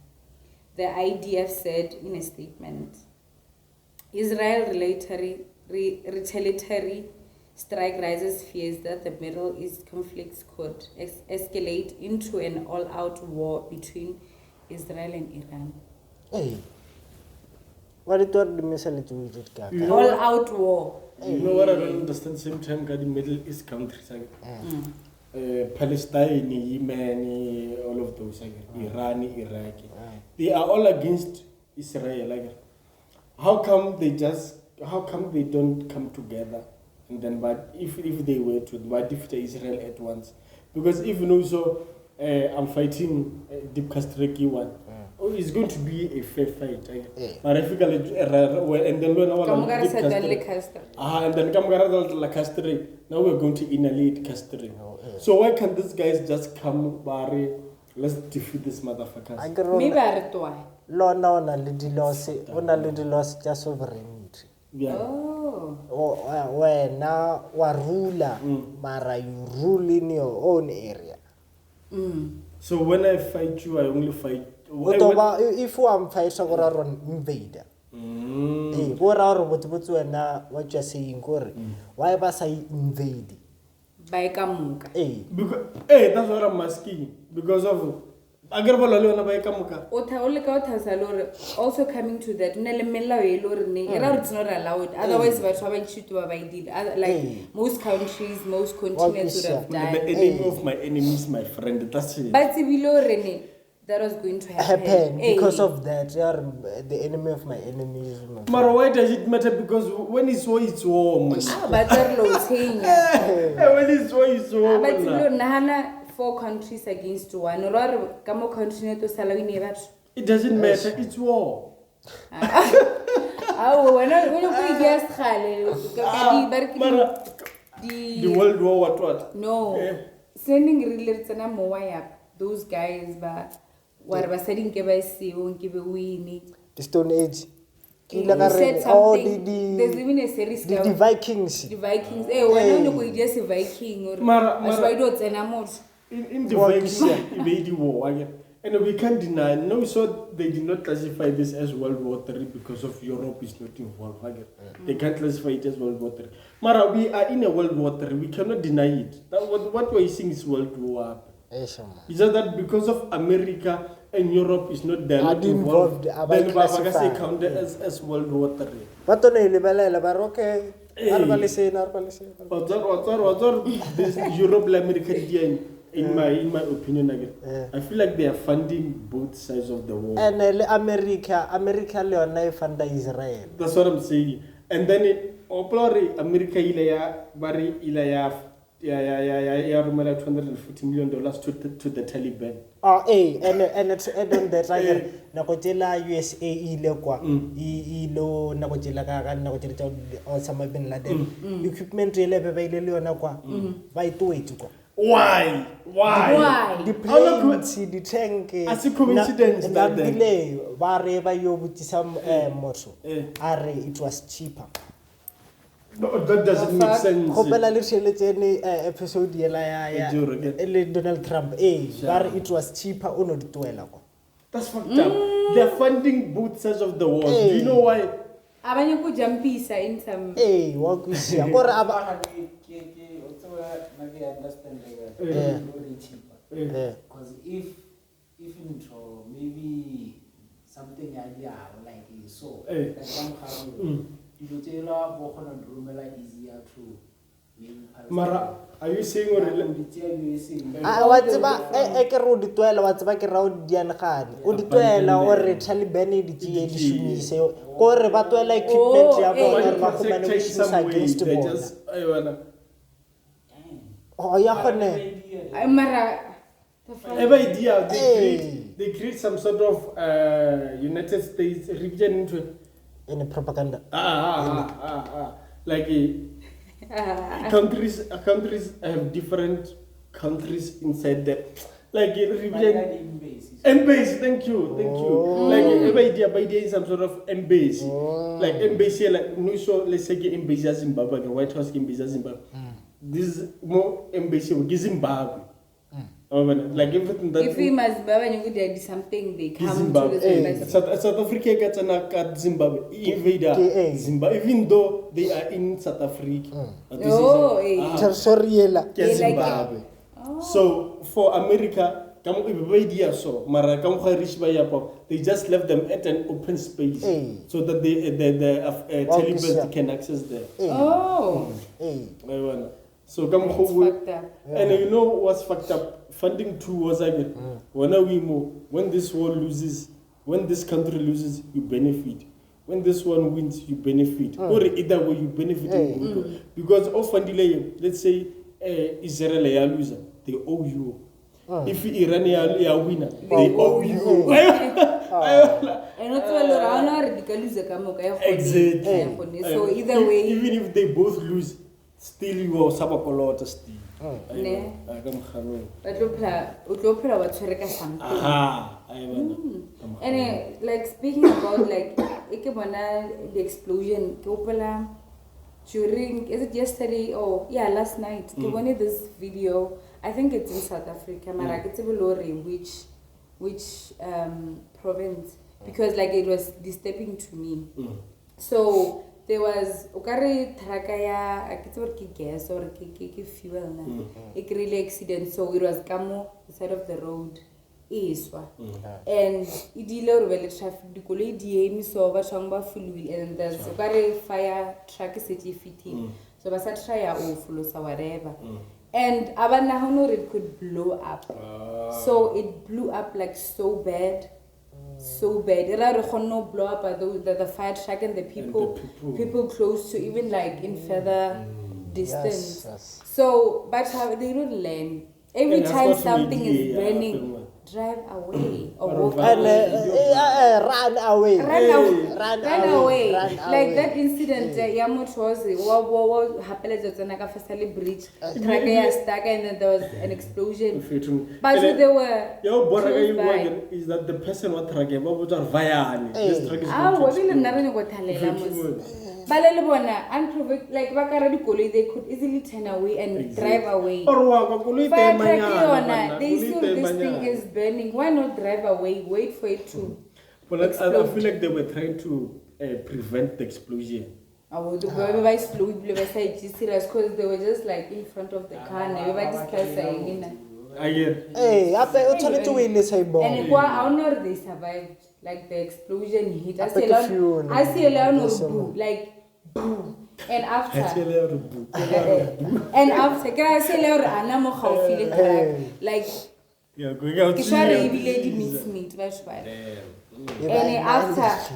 The IDF said in a statement, Israel retaliatory strike raises fears that the Middle East conflicts could escalate into an all-out war between Israel and Iran. Hey. What it was the message we did, You Kaka? know All what? out war. You know what I don't understand? Same time, got the Middle East countries, like, Palestine, Yemen, all of those, like, Iran, Iraq. They are all against Israel. Like, how come they don't come together? And then, but if they were to, but defeat Israel at once, because if you know, so I'm fighting Deep Castreki one. Oh, it's going to be a fair fight. But I feel like, and then when and then Castre, now we're going to annihilate Castre. So why can't these guys just come, Barry? Let's defeat this motherfuckers. Maybe I read why. Lona ona le loss just sovereignty. Yeah. Oh. Wena wa ruler, mara you rule in your own area. So when I fight you, I only fight. If you am fighting or an invader. What are what what you're saying, Corey? Why was I invade? By Kamuka. Because, that's what I'm asking. Because of Also coming to that, it's not allowed. Otherwise, like most countries, most continents would have died. The enemy of my enemy is my friend. That's it. But Rene, that was going to happen. Because of that. You are the enemy of my enemy is my friend. Mara, why does it matter? Because when it's war, it's war. But they're saying when it's war, it's war. But 4 countries against 1. It doesn't matter. It's war. The World War, what? No. Sending related those guys, but what was saying, give winning. The Stone Age. There's even a series. The Vikings. The Vikings. When you just a Viking or in the Vikings, the war again. And we can't deny. No, so they did not classify this as World War III because of Europe is not involved again. They can't classify it as World War III. Mara, we are in a World War III. We cannot deny it. That what we're seeing is World War. Is that because of America and Europe is not there not involved? Then Babagase counted as World War III. But on a okay. This Europe, America, in my opinion, again, I feel like they are funding both sides of the war. And America Leona fund Israel. That's what I'm saying. And then America ilaya $250 million to the Taliban. And it's on that Nakotela USA ile kwa ilo nakotela ka nakotela Osama bin Laden equipment ile beba ile leona kwa ba itoetse kwa. Why? The planes, the tank. As a coincidence that delay, wherever you would some motor. It was cheaper. No, that doesn't make sense. Hopefully, little episode Donald Trump. Where it was cheaper or not to. That's fucked up. They're funding both sides of the war. Do you know why? Abanyaku jumpisa in some. What we see. Because if intro maybe something idea like so that somehow you tell easier to Mara, are you saying or what's about a road to ella? What's back around Dianhan? Would to ella or a Taliban the say, or Batuela equipment against the idea they create some sort of United States region into in a propaganda. Like countries have different countries inside them. Like region embassy. Thank you. Like by idea is some sort of embassy. Like embassy, like no so let's say embassy Zimbabwe, the White House embassy Zimbabwe. This is more embassy of Zimbabwe. Like everything that if we must do something, they come to the South Africa gets an Zimbabwe invader Zimbabwe, even though they are in South Africa. Zimbabwe. So for America, they just left them at an open space so that the Taliban can access them. Oh. So That's fucked up. and you know what's fucked up? Funding too was like when this war loses, when this country loses, you benefit. When this one wins, you benefit. Or either way, you benefit. Because often, let's say Israel is a loser, they owe you. If Iran is a winner, they owe you. Exactly. So either way, even if they both lose, still you are sabakolota still. And like speaking about like the explosion, during, is it yesterday or last night? They wanted this video. I think it's in South Africa. Which province? Because like it was disturbing to me. So there was gas or fuel na. It really accident. So it was Gamo, the side of the road. And idilo rubele traffic the colleague DM so over full and there's a fire truck fitting. So basa try or whatever. And Abanahono it could blow up. So it blew up like so bad. So bad. No blow up the fire truck and the people close to even like in further distance. Yes. So but how they don't learn. Every time something is burning, drive away or walk away. Run away. Run away. Like that incident, Yamut was happened bridge, track stuck and then there was an explosion. But so there were close by. Is that the person what track about via unprovoked, like they could easily turn away and drive away. Fire truck, they saw this thing is burning. Why not drive away? Wait for it to explode. I feel like they were trying to prevent the explosion. Because they were just like in front of the car and everybody's passing. I get. Hey, I trying to win this And I don't know if they survived. Like the explosion hit. I see a lot like boom. And after can I say like going out lady meets meat, and after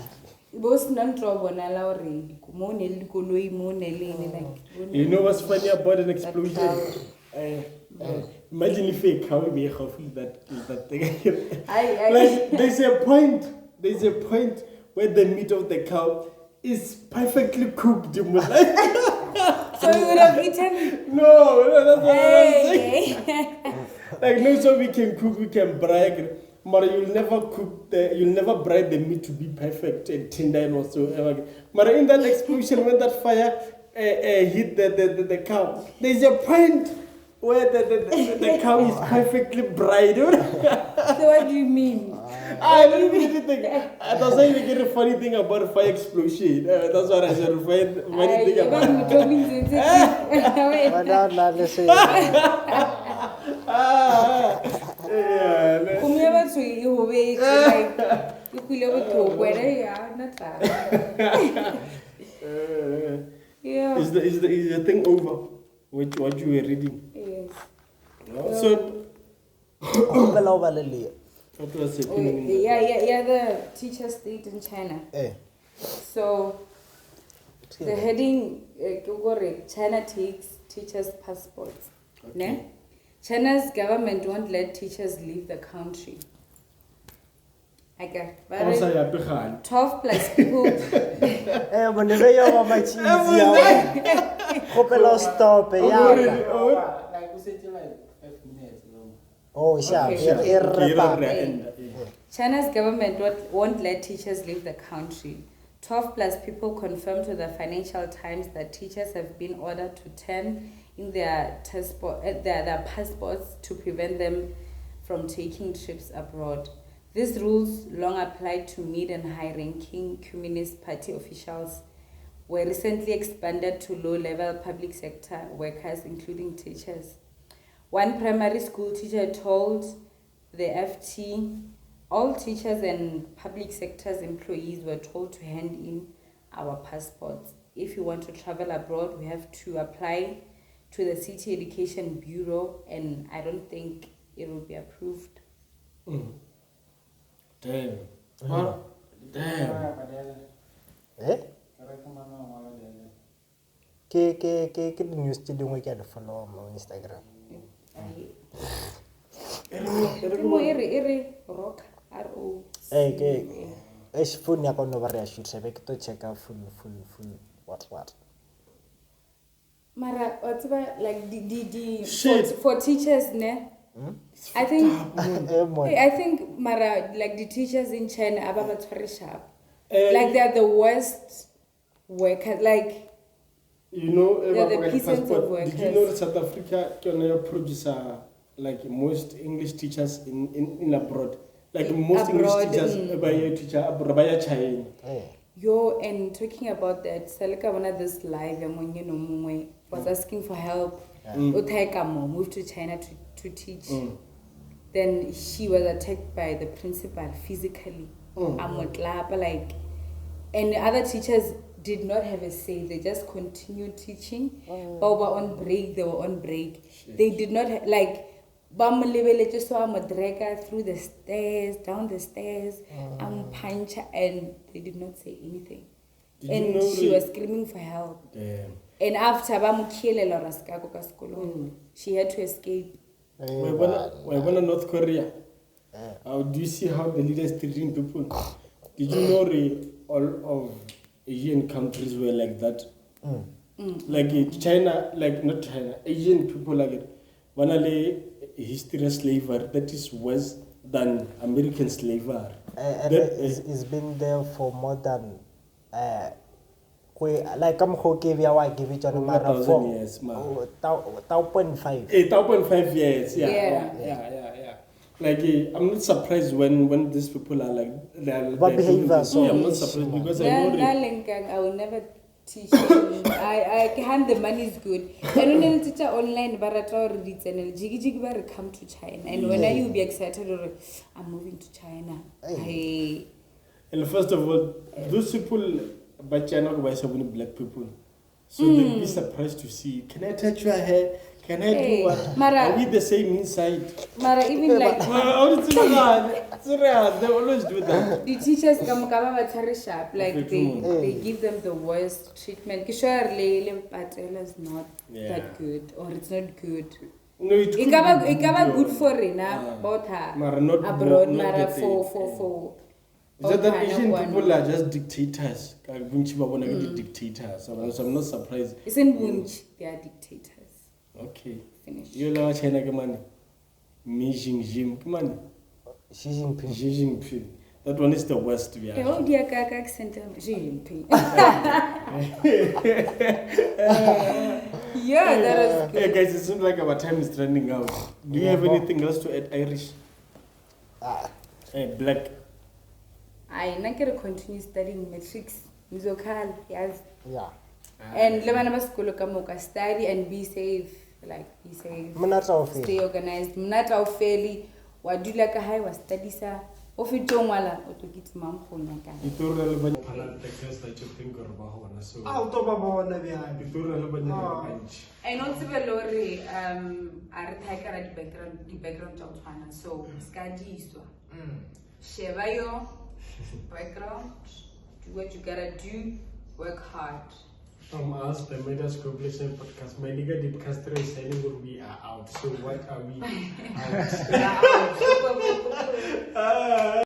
both non-trouble already. You know what's funny about an explosion? Imagine if a cow be that thing. Like there's a point where the meat of the cow is perfectly cooked. So you would have eaten? No, that's what I'm saying. Like no, so we can cook, we can brag, but you'll never braid the meat to be perfect and tender and whatsoever. But in that explosion, when that fire hit the cow, there's a point where the cow is perfectly bright. So what do you mean? I don't mean anything. That's why we get a funny thing about a fire explosion. That's what I said. Funny thing about Is the thing over? What you were reading? Yes. No? So what was it? The teacher state in China. So the heading China takes teachers' passports. Okay. China's government won't let teachers leave the country. 12 plus people. China's government won't let teachers leave the country. 12 plus people confirmed to the Financial Times that teachers have been ordered to turn in their passports to prevent them from taking trips abroad. These rules, long applied to mid and high-ranking Communist Party officials, were recently expanded to low-level public sector workers, including teachers. One primary school teacher told the FT, all teachers and public sector's employees were told to hand in our passports. If you want to travel abroad, we have to apply to the City Education Bureau, and I don't think it will be approved. Damn. Damn. Eh? Ke news tse dingwe ke a di follow mo Instagram. Rock, R-O. Ke phone ya ka no ba re ya shoot sabe ke to checka full what. Mara, what's about like the Shit. for teachers, ne? I think Mara, like the teachers in China are very sharp. Like they're the worst workers. Like they're the peasants of workers. Did you know that South Africa can produce like most English teachers in abroad? Like most Abroad, English teachers by China. Yo, and talking about that, Salika one of this live was asking for help. Utaikamo moved to China to teach. Then she was attacked by the principal physically. Like, and the other teachers did not have a say. They just continued teaching. But were on break. They were on break. Shit. They did not like. Just saw through the stairs, down the stairs, punch, and they did not say anything. And she was screaming for help. Damn. And after she had to escape. We're North Korea. Do you see how the leaders treating people? Did you know all of Asian countries were like that? Like China, like not China, Asian people like it. One history of slavery that is worse than American slavery. It's been there for more than like I'm give it on over 1,000 years, 1,500. 1,500 years, yeah. Like I'm not surprised when these people are like What behavior? So I'm not surprised because I know I will never teach. I can. The money is good. I don't know teacher online, but I try to read channel. Jiggy come to China, and when you be excited, or I'm moving to China. And first of all, those people, but China buy so many black people, so they'll be surprised to see. Can I touch your hair? Can I do what? Mara, are we the same inside? Mara, even like they always do that. the teachers come very sharp. Like they give them the worst treatment. Surely, Patella is not that good, or it's not good. No, it could good for Rina, both her abroad, Mara for. Is that Asian people are just dictators? Dictators. So I'm not surprised. Isn't Bunch? They are dictators. Okay. Finish. You know China money. Xi Jinping. That one is the worst to be honest. Oh, dear accent. Xi Jinping. Yeah, that was good. Hey guys, it seems like our time is running out. Do you have anything else to add, Irish? Hey, BlaQ. I'm not going to continue studying matrix. Musical, yes. Yeah. And Lebanese school kamuka study and be safe. Like be safe. Stay organized. Mnata fairly. Wadula ka hai wa study sa. Ofitong wala otokiti mamkhona ka. Itura le banya the first that you think or ba so. To ba bona bya. Itura le banya bunch. I know Lori are taking the background of China, so Skadi is share your background, do what you gotta do, work hard. From us, the Madhouse Compilation.podcast, my nigga Deep Castro is saying we are out. So what are we? Out.